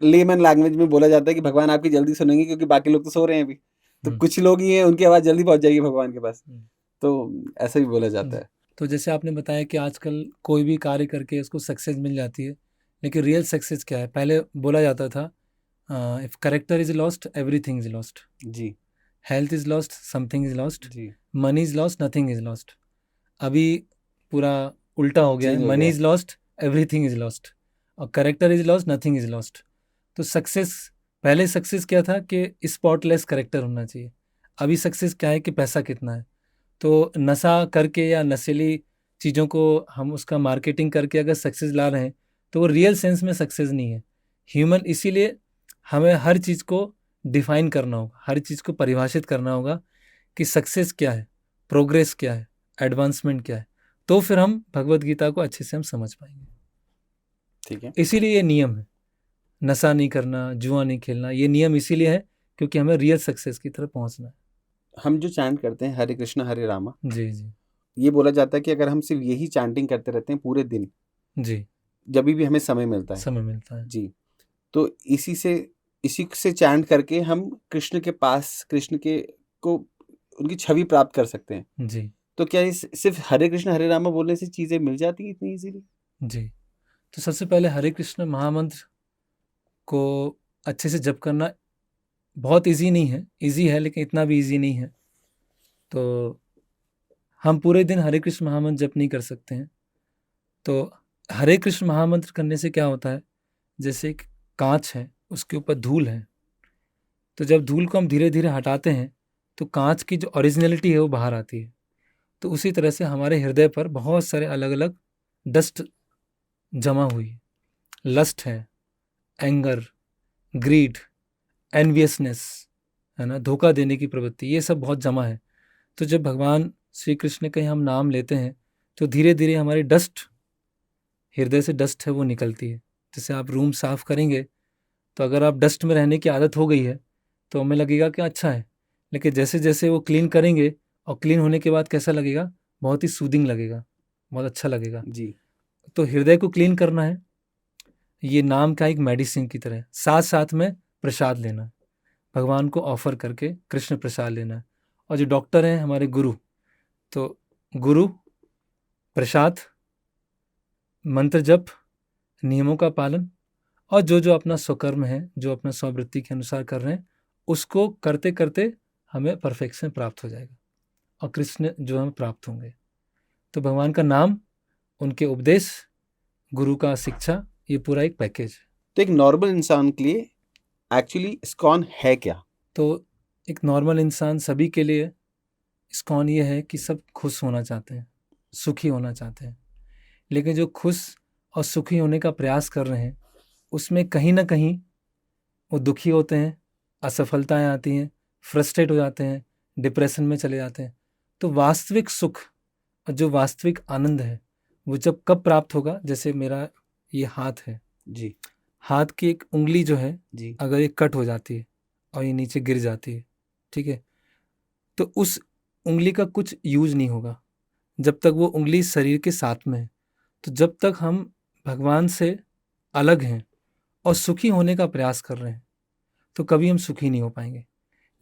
लेमन लैंग्वेज में बोला जाता है कि भगवान आपकी जल्दी सुनेंगे क्योंकि बाकी लोग तो सो रहे हैं अभी, तो कुछ लोग ही हैं उनकी आवाज़ जल्दी पहुंच जाएगी भगवान के पास। तो ऐसा भी बोला जाता है। तो जैसे आपने बताया कि आजकल कोई भी कार्य करके उसको सक्सेस मिल जाती है, लेकिन रियल सक्सेस क्या है? पहले बोला जाता था, if character is lost everything is lost, जी, health is lost something is lost, जी, money is lost nothing is lost. अभी पूरा उल्टा हो गया है, चेंज हो मनी गया। Is lost everything is lost, और character is lost nothing is lost. तो सक्सेस, पहले सक्सेस क्या था कि स्पॉटलेस करेक्टर होना चाहिए, अभी सक्सेस क्या है कि पैसा कितना है। तो नशा करके या नशीली चीज़ों को हम उसका मार्केटिंग करके अगर सक्सेस ला रहे हैं, तो वो रियल सेंस में सक्सेस नहीं है ह्यूमन। इसीलिए हमें हर चीज़ को डिफाइन करना होगा, हर चीज़ को परिभाषित करना होगा कि सक्सेस क्या है, प्रोग्रेस क्या है, एडवांसमेंट क्या है। तो फिर हम भगवत गीता को अच्छे से हम समझ पाएंगे। ठीक है। इसीलिए ये नियम है, नशा नहीं करना, जुआ नहीं खेलना, ये नियम इसीलिए है क्योंकि हमें रियल सक्सेस की तरफ पहुंचना है। हम जो चैंट करते हैं हरे कृष्णा हरे रामा, जी जी ये बोला जाता है कि अगर हम सिर्फ यही चैंटिंग करते रहते हैं पूरे दिन, जी, जब भी हमें समय मिलता है समय मिलता है जी, तो इसी से चैंट करके हम कृष्ण के पास, कृष्ण के को उनकी छवि प्राप्त कर सकते हैं। जी तो क्या इस सिर्फ हरे कृष्ण हरे रामा बोलने से चीजें मिल जाती हैं इतनी इजीली? जी। तो सबसे पहले हरे कृष्ण महामंत्र को अच्छे से जप करना बहुत इजी नहीं है, इजी है लेकिन इतना भी इजी नहीं है। तो हम पूरे दिन हरे कृष्ण महामंत्र जप नहीं कर सकते हैं। तो हरे कृष्ण महामंत्र करने से क्या होता है, जैसे एक कांच है, उसके ऊपर धूल है, तो जब धूल को हम धीरे धीरे हटाते हैं तो कांच की जो ओरिजिनलिटी है वो बाहर आती है। तो उसी तरह से हमारे हृदय पर बहुत सारे अलग अलग डस्ट जमा हुई है, लस्ट है, एंगर, ग्रीड, एनवियसनेस, है ना, धोखा देने की प्रवृत्ति, ये सब बहुत जमा है। तो जब भगवान श्री कृष्ण का हम नाम लेते हैं तो धीरे धीरे हमारी डस्ट, हृदय से डस्ट है वो निकलती है। जैसे आप रूम साफ करेंगे, तो अगर आप डस्ट में रहने की आदत हो गई है तो हमें लगेगा कि अच्छा है, लेकिन जैसे जैसे वो क्लीन करेंगे और क्लीन होने के बाद कैसा लगेगा, बहुत ही सूदिंग लगेगा, बहुत अच्छा लगेगा। जी, तो हृदय को क्लीन करना है, ये नाम का एक मेडिसिन की तरह है। साथ साथ में प्रसाद लेना है, भगवान को ऑफर करके कृष्ण प्रसाद लेना है। और जो डॉक्टर हैं हमारे गुरु, तो गुरु, प्रसाद, मंत्र जप, नियमों का पालन, और जो जो अपना स्वकर्म है, जो अपना स्ववृत्ति के अनुसार कर रहे हैं, उसको करते करते हमें परफेक्शन प्राप्त हो जाएगा और कृष्ण जो हमें प्राप्त होंगे। तो भगवान का नाम, उनके उपदेश, गुरु का शिक्षा, ये पूरा एक पैकेज है। तो एक नॉर्मल इंसान के लिए एक्चुअली इस्कॉन है क्या? तो एक नॉर्मल इंसान, सभी के लिए इस्कॉन ये है कि सब खुश होना चाहते हैं, सुखी होना चाहते हैं। लेकिन जो खुश और सुखी होने का प्रयास कर रहे हैं, उसमें कहीं ना कहीं वो दुखी होते हैं, असफलताएं आती हैं, फ्रस्ट्रेट हो जाते हैं, डिप्रेशन में चले जाते हैं। तो वास्तविक सुख और जो वास्तविक आनंद है, वो जब कब प्राप्त होगा? जैसे मेरा ये हाथ है जी हाथ की एक उंगली जो है, जी अगर ये कट हो जाती है और ये नीचे गिर जाती है, ठीक है, तो उस उंगली का कुछ यूज नहीं होगा जब तक वो उंगली शरीर के साथ में है। तो जब तक हम भगवान से अलग हैं और सुखी होने का प्रयास कर रहे हैं, तो कभी हम सुखी नहीं हो पाएंगे।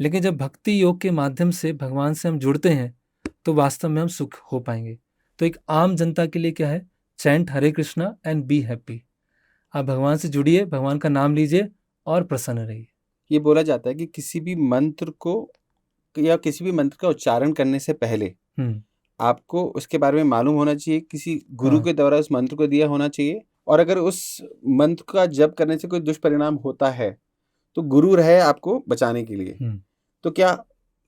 लेकिन जब भक्ति योग के माध्यम से भगवान से हम जुड़ते हैं, तो वास्तव में हम सुख हो पाएंगे। तो एक आम जनता के लिए क्या है? Chant Hare Krishna and be happy. आप भगवान से जुड़िए, भगवान का नाम लीजिए और प्रसन्न रहिए। ये बोला जाता है कि किसी भी मंत्र को या किसी भी मंत्र का उच्चारण करने से पहले आपको उसके बारे में मालूम होना चाहिए, किसी गुरु हाँ। के द्वारा उस मंत्र को दिया होना चाहिए, और अगर उस मंत्र का जप करने से कोई दुष्परिणाम होता है तो गुरु रहे आपको बचाने के लिए। तो क्या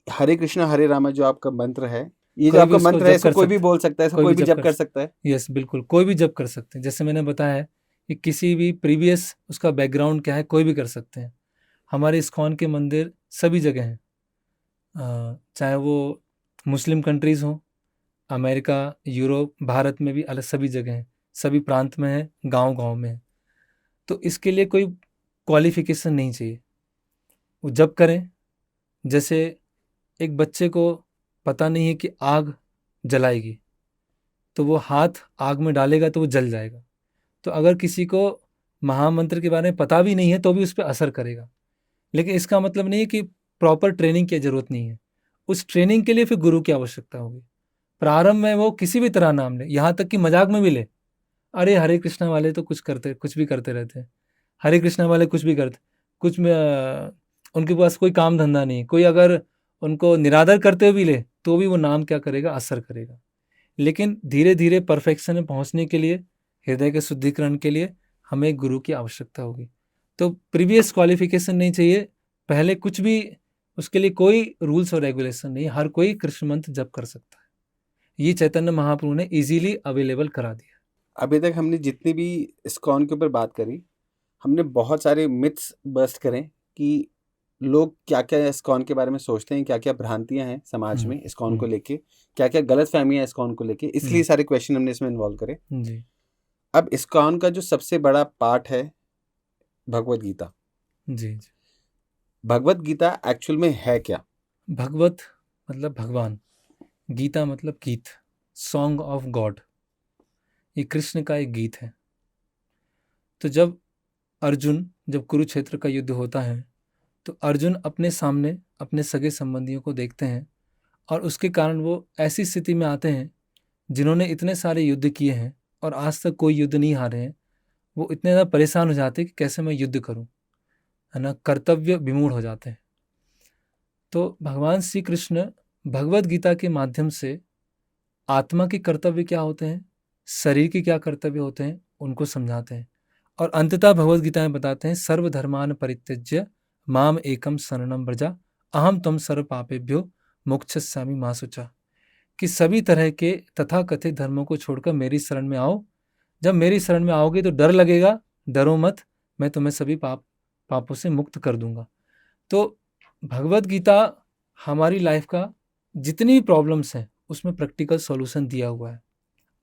हरे कृष्णा हरे रामा जो आपका मंत्र है, ये जो कोई भी आपका उसको मंत्र है, जप इसको कर कोई भी सकता बोल सकता है, इसको कोई कोई भी भी जप जप कर कर सकता है? यस, बिल्कुल, कोई भी जप कर सकते हैं। जैसे मैंने बताया है कि किसी भी प्रीवियस उसका बैकग्राउंड क्या है, कोई भी कर सकते हैं। हमारे इस्कॉन के मंदिर सभी जगह हैं, चाहे वो मुस्लिम कंट्रीज़ हों, अमेरिका, यूरोप, भारत में भी अलग सभी जगह हैं, सभी प्रांत में है, गांव-गांव में है। तो इसके लिए कोई क्वालिफिकेशन नहीं चाहिए, वो जप करें। जैसे एक बच्चे को पता नहीं है कि आग जलाएगी, तो वो हाथ आग में डालेगा तो वो जल जाएगा। तो अगर किसी को महामंत्र के बारे में पता भी नहीं है तो भी उस पर असर करेगा। लेकिन इसका मतलब नहीं है कि प्रॉपर ट्रेनिंग की ज़रूरत नहीं है। उस ट्रेनिंग के लिए फिर गुरु की आवश्यकता होगी। प्रारंभ में वो किसी भी तरह नाम ले, यहाँ तक कि मजाक में भी ले। अरे हरे कृष्णा वाले तो कुछ भी करते रहते हैं, हरे कृष्णा वाले कुछ भी करते, कुछ में उनके पास कोई काम धंधा नहीं। कोई अगर उनको निरादर करते हुए भी ले तो भी वो नाम क्या करेगा? असर करेगा। लेकिन धीरे धीरे परफेक्शन में पहुंचने के लिए, हृदय के शुद्धिकरण के लिए हमें गुरु की आवश्यकता होगी। तो प्रीवियस क्वालिफिकेशन नहीं चाहिए, पहले कुछ भी, उसके लिए कोई रूल्स और रेगुलेशन नहीं, हर कोई कृष्ण मंत्र जप कर सकता है। ये चैतन्य महाप्रभु ने इजीली अवेलेबल करा दिया। अभी तक हमने जितनी भी इस्कॉन के ऊपर बात करी, हमने बहुत सारे मिथ्स बस्ट करें कि लोग क्या क्या इस्कॉन के बारे में सोचते हैं, क्या क्या भ्रांतियां हैं समाज में इस्कॉन को लेके, क्या क्या गलत फहमियां इस्कॉन को लेके, इसलिए सारे क्वेश्चन हमने इसमें इन्वॉल्व करे। जी अब इस्कॉन का जो सबसे बड़ा पार्ट है भगवत गीता। जी जी। भगवत गीता एक्चुअल में है क्या? भगवत मतलब भगवान, गीता मतलब गीत, सॉन्ग ऑफ गॉड। ये कृष्ण का एक गीत है। तो जब कुरुक्षेत्र का युद्ध होता है, तो अर्जुन अपने सामने अपने सगे संबंधियों को देखते हैं, और उसके कारण वो ऐसी स्थिति में आते हैं, जिन्होंने इतने सारे युद्ध किए हैं और आज तक कोई युद्ध नहीं हारे हैं। वो इतने ज़्यादा परेशान हो जाते हैं कि कैसे मैं युद्ध करूं, है ना, कर्तव्य विमूढ़ हो जाते हैं। तो भगवान श्री कृष्ण भगवत गीता के माध्यम से आत्मा के कर्तव्य क्या होते हैं, शरीर के क्या कर्तव्य होते हैं, उनको समझाते हैं। और अंततः भगवत गीता में बताते हैं, सर्वधर्मान परित्यज्य माम एकम शरणम व्रजा अहम त्वं सर्व पापेभ्यो मोक्षयिष्यामि मा शुचा। कि सभी तरह के तथाकथित धर्मों को छोड़कर मेरी शरण में आओ। जब मेरी शरण में आओगे तो डर लगेगा, डरो मत, मैं तुम्हें सभी पापों से मुक्त कर दूंगा। तो भगवत गीता हमारी लाइफ का जितनी भी प्रॉब्लम्स हैं उसमें प्रैक्टिकल सॉल्यूशन दिया हुआ है।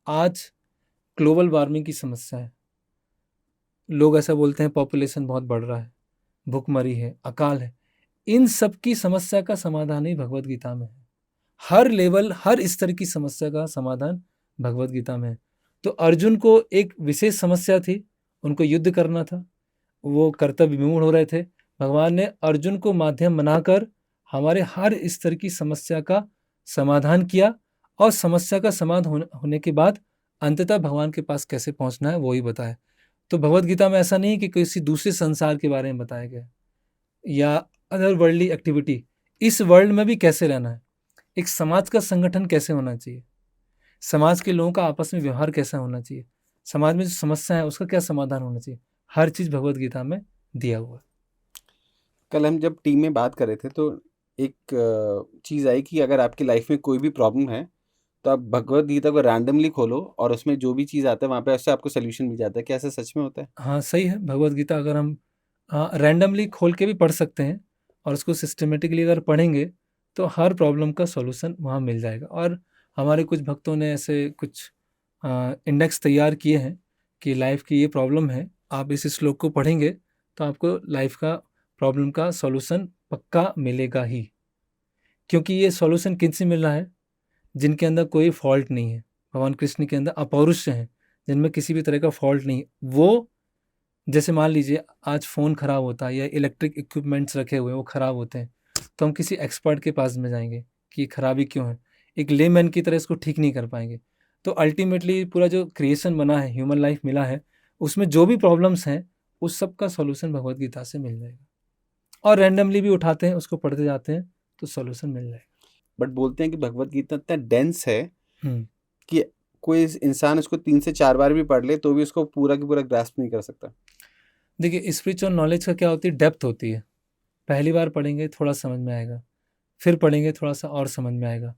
आज ग्लोबल वार्मिंग की समस्या है, लोग ऐसा बोलते हैं पॉपुलेशन बहुत बढ़ रहा है, भूखमरी है, अकाल है। इन सब की समस्या का समाधान ही भगवत गीता में है। हर लेवल, हर स्तर की समस्या का समाधान भगवत गीता में है। तो अर्जुन को एक विशेष समस्या थी, उनको युद्ध करना था, वो कर्तव्य विमूढ़ हो रहे थे। भगवान ने अर्जुन को माध्यम बनाकर हमारे हर स्तर की समस्या का समाधान किया, और समस्या का समाधान होने के बाद अंततः भगवान के पास कैसे पहुंचना है वो ही बताया। तो भगवत गीता में ऐसा नहीं है कि किसी दूसरे संसार के बारे में बताया गया है या अदर वर्ल्डली एक्टिविटी, इस वर्ल्ड में भी कैसे रहना है, एक समाज का संगठन कैसे होना चाहिए, समाज के लोगों का आपस में व्यवहार कैसा होना चाहिए, समाज में जो समस्या है उसका क्या समाधान होना चाहिए, हर चीज भगवत गीता में दिया हुआ है। कल हम जब टीम में बात कर रहे थे तो एक चीज़ आई कि अगर आपकी लाइफ में कोई भी प्रॉब्लम है तो आप भगवत गीता को रैंडमली खोलो और उसमें जो भी चीज़ आता है वहाँ पे उससे आपको सोल्यूशन मिल जाता है। क्या ऐसा सच में होता है? हाँ सही है, भगवत गीता अगर हम रैंडमली खोल के भी पढ़ सकते हैं और उसको सिस्टमेटिकली अगर पढ़ेंगे तो हर प्रॉब्लम का सॉल्यूशन वहाँ मिल जाएगा। और हमारे कुछ भक्तों ने ऐसे कुछ इंडेक्स तैयार किए हैं कि लाइफ की ये प्रॉब्लम है, आप इस श्लोक को पढ़ेंगे तो आपको लाइफ का प्रॉब्लम का सॉल्यूशन पक्का मिलेगा ही। क्योंकि ये सॉल्यूशन किन से मिल रहा है? जिनके अंदर कोई फॉल्ट नहीं है, भगवान कृष्ण के अंदर अपौरुष हैं, जिनमें किसी भी तरह का फॉल्ट नहीं है। वो जैसे मान लीजिए आज फ़ोन ख़राब होता है या इलेक्ट्रिक इक्विपमेंट्स रखे हुए हैं वो ख़राब होते हैं, तो हम किसी एक्सपर्ट के पास में जाएंगे कि ये खराबी क्यों है, एक लेमैन की तरह इसको ठीक नहीं कर पाएंगे। तो अल्टीमेटली पूरा जो क्रिएशन बना है, ह्यूमन लाइफ मिला है, उसमें जो भी प्रॉब्लम्स हैं उस सब का सॉल्यूशन भगवत गीता से मिल जाएगा। और रैंडमली भी उठाते हैं, उसको पढ़ते जाते हैं तो सॉल्यूशन मिल जाएगा। बट बोलते हैं कि भगवत गीता इतना डेंस है हम्म, कि कोई इंसान उसको 3 से 4 बार भी पढ़ ले तो भी उसको पूरा की पूरा ग्रास्प नहीं कर सकता। देखिए स्पिरिचुअल नॉलेज का क्या होती है, डेप्थ होती है। पहली बार पढ़ेंगे थोड़ा समझ में आएगा, फिर पढ़ेंगे थोड़ा सा और समझ में आएगा।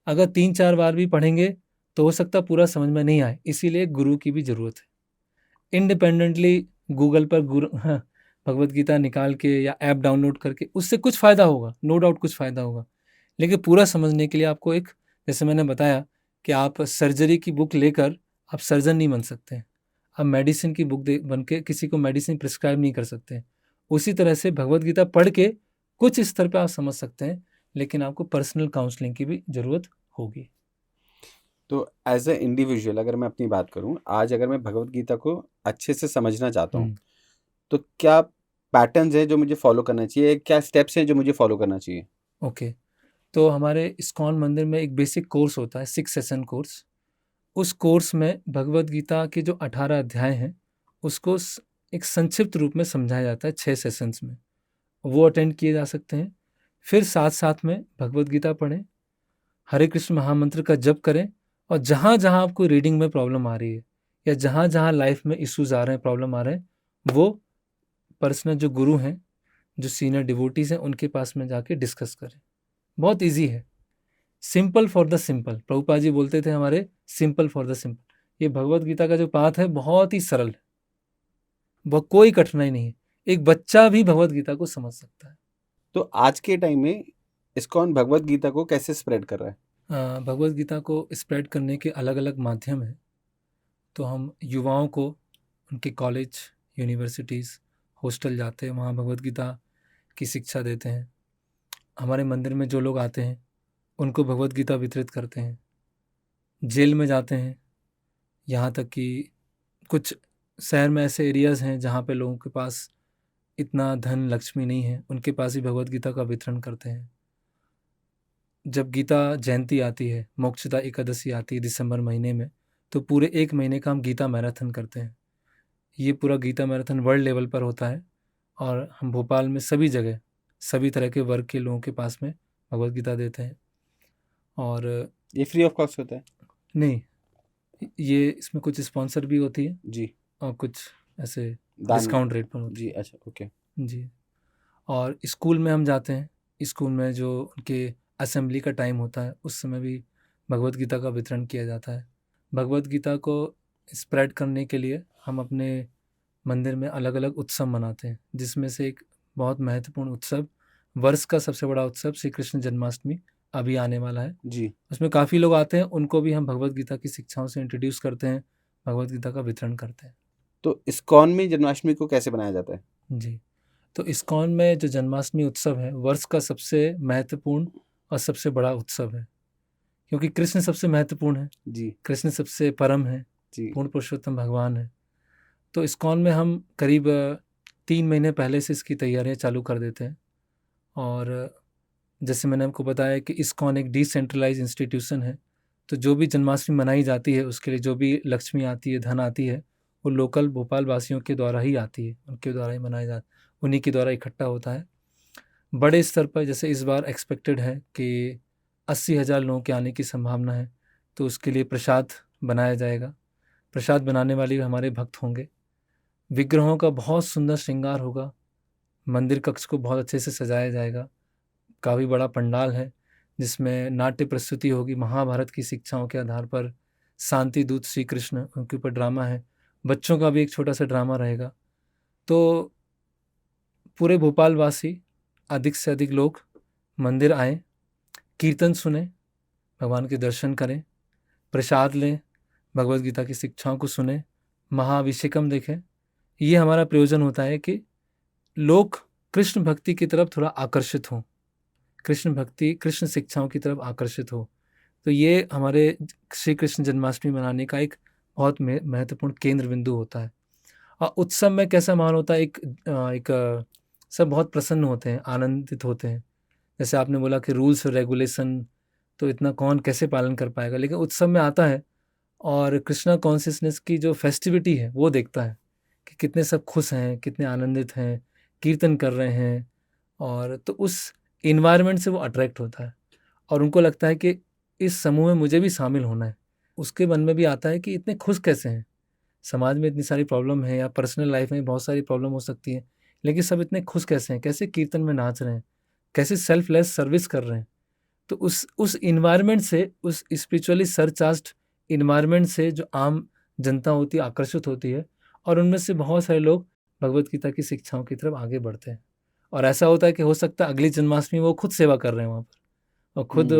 अगर 3-4 बार भी पढ़ेंगे तो हो सकता है पूरा समझ में नहीं आए, इसीलिए गुरु की भी ज़रूरत है। इंडिपेंडेंटली गूगल पर भगवत गीता निकाल के या ऐप डाउनलोड करके उससे कुछ फ़ायदा होगा, नो डाउट कुछ फ़ायदा होगा, लेकिन पूरा समझने के लिए आपको एक, जैसे मैंने बताया कि आप सर्जरी की बुक लेकर आप सर्जन नहीं बन सकते हैं, आप मेडिसिन की बुक बन के किसी को मेडिसिन प्रिस्क्राइब नहीं कर सकते हैं। उसी तरह से भगवत गीता पढ़ के कुछ स्तर पे आप समझ सकते हैं, लेकिन आपको पर्सनल काउंसलिंग की भी ज़रूरत होगी। तो एज ए इंडिविजुअल अगर मैं अपनी बात करूं, आज अगर मैं भगवत गीता को अच्छे से समझना चाहता हूं तो क्या पैटर्न्स हैं जो मुझे फॉलो करना चाहिए, क्या स्टेप्स हैं जो मुझे फॉलो करना चाहिए? ओके, तो हमारे इस्कॉन मंदिर में एक बेसिक कोर्स होता है, 6 सेशन कोर्स। उस कोर्स में भगवत गीता के जो 18 अध्याय हैं उसको एक संक्षिप्त रूप में समझाया जाता है 6 सेशंस में, वो अटेंड किए जा सकते हैं। फिर साथ साथ में भगवत गीता पढ़ें, हरे कृष्ण महामंत्र का जप करें, और जहाँ जहाँ आपको रीडिंग में प्रॉब्लम आ रही है या जहाँ जहाँ लाइफ में इश्यूज आ रहे हैं, प्रॉब्लम आ रहे हैं, वो पर्सनल जो गुरु हैं, जो सीनियर डिवोटीज हैं, उनके पास में जाके डिस्कस करें। बहुत इजी है, simple for the simple. Prabhupada ji बोलते थे हमारे, सिंपल फॉर द सिंपल। ये भगवत गीता का जो पाठ है बहुत ही सरल है, वह कोई कठिनाई नहीं है, एक बच्चा भी भगवत गीता को समझ सकता है। तो आज के टाइम में इस्कॉन भगवत गीता को कैसे स्प्रेड कर रहा है? भगवत गीता को स्प्रेड करने के अलग अलग माध्यम हैं। तो हम युवाओं को उनके कॉलेज, यूनिवर्सिटीज़, हॉस्टल जाते हैं, वहाँ भगवत गीता की शिक्षा देते हैं। हमारे मंदिर में जो लोग आते हैं उनको भगवत गीता वितरित करते हैं। जेल में जाते हैं, यहाँ तक कि कुछ शहर में ऐसे एरियाज़ हैं जहाँ पे लोगों के पास इतना धन लक्ष्मी नहीं है, उनके पास ही भगवत गीता का वितरण करते हैं। जब गीता जयंती आती है, मोक्षदा एकादशी आती है दिसंबर महीने में, तो पूरे 1 महीने का हम गीता मैराथन करते हैं। ये पूरा गीता मैराथन वर्ल्ड लेवल पर होता है, और हम भोपाल में सभी जगह सभी तरह के वर्ग के लोगों के पास में भगवत गीता देते हैं। और ये फ्री ऑफ कॉस्ट होता है? नहीं, ये इसमें कुछ स्पॉन्सर भी होती है जी। और कुछ ऐसे दान? डिस्काउंट रेट पर होती जी, अच्छा, ओके। है जी। और स्कूल में हम जाते हैं, स्कूल में जो उनके असेंबली का टाइम होता है उस समय भी भगवत गीता का वितरण किया जाता है। भगवत गीता को स्प्रेड करने के लिए हम अपने मंदिर में अलग अलग उत्सव मनाते हैं, जिसमें से एक बहुत महत्वपूर्ण उत्सव, वर्ष का सबसे बड़ा उत्सव श्री कृष्ण जन्माष्टमी अभी आने वाला है। जी। उसमें काफ़ी लोग आते हैं, उनको भी हम भगवत गीता की शिक्षाओं से इंट्रोड्यूस करते हैं, भगवत गीता का वितरण करते हैं। तो इस्कॉन में जन्माष्टमी को कैसे बनाया जाता है? जी, तो इस्कॉन में जो जन्माष्टमी उत्सव है वर्ष का सबसे महत्वपूर्ण और सबसे बड़ा उत्सव है, क्योंकि कृष्ण सबसे महत्वपूर्ण है, जी। कृष्ण सबसे परम है, जी। पूर्ण पुरुषोत्तम भगवान है। तो इस्कॉन में हम करीब 3 महीने पहले से इसकी तैयारियां चालू कर देते हैं। और जैसे मैंने आपको बताया कि इस्कॉन एक डिसेंट्रलाइज इंस्टीट्यूशन है, तो जो भी जन्माष्टमी मनाई जाती है उसके लिए जो भी लक्ष्मी आती है, धन आती है, वो लोकल भोपाल वासियों के द्वारा ही आती है, उनके द्वारा ही मनाया जाता, उन्हीं के द्वारा इकट्ठा होता है। बड़े स्तर पर जैसे इस बार एक्सपेक्टेड है कि 80,000 लोगों के आने की संभावना है, तो उसके लिए प्रसाद बनाया जाएगा। प्रसाद बनाने वाले भी हमारे भक्त होंगे। विग्रहों का बहुत सुंदर श्रृंगार होगा। मंदिर कक्ष को बहुत अच्छे से सजाया जाएगा। काफ़ी बड़ा पंडाल है जिसमें नाट्य प्रस्तुति होगी। महाभारत की शिक्षाओं के आधार पर शांति दूत श्री कृष्ण, उनके ऊपर ड्रामा है। बच्चों का भी एक छोटा सा ड्रामा रहेगा। तो पूरे भोपाल वासी, अधिक से अधिक लोग मंदिर आएँ, कीर्तन सुने, भगवान के दर्शन करें, प्रसाद लें, भगवद गीता की शिक्षाओं को सुने, महाअभिषेकम देखें। ये हमारा प्रयोजन होता है कि लोग कृष्ण भक्ति की तरफ थोड़ा आकर्षित हों, कृष्ण भक्ति, कृष्ण शिक्षाओं की तरफ आकर्षित हो। तो ये हमारे श्री कृष्ण जन्माष्टमी मनाने का एक बहुत महत्वपूर्ण केंद्र बिंदु होता है। और उत्सव में कैसा माहौल होता है, सब बहुत प्रसन्न होते हैं, आनंदित होते हैं। जैसे आपने बोला कि रूल्स और रेगुलेशन तो इतना कौन कैसे पालन कर पाएगा, लेकिन उत्सव में आता है और कृष्णा कॉन्शियसनेस की जो फेस्टिविटी है वो देखता है कि कितने सब खुश हैं, कितने आनंदित हैं, कीर्तन कर रहे हैं। और तो उस इन्वायरमेंट से वो अट्रैक्ट होता है और उनको लगता है कि इस समूह में मुझे भी शामिल होना है। उसके मन में भी आता है कि इतने खुश कैसे हैं, समाज में इतनी सारी प्रॉब्लम है या पर्सनल लाइफ में बहुत सारी प्रॉब्लम हो सकती है, लेकिन सब इतने खुश कैसे हैं, कैसे कीर्तन में नाच रहे हैं, कैसे सेल्फलेस सर्विस कर रहे हैं। तो उस इन्वायरमेंट से, उस स्पिरिचुअली सरचार्ज्ड इन्वायरमेंट से जो आम जनता होती है आकर्षित होती है और उनमें से बहुत सारे लोग भगवत गीता की शिक्षाओं की तरफ आगे बढ़ते हैं। और ऐसा होता है कि हो सकता है अगली जन्माष्टमी वो खुद सेवा कर रहे हैं वहाँ पर, और खुद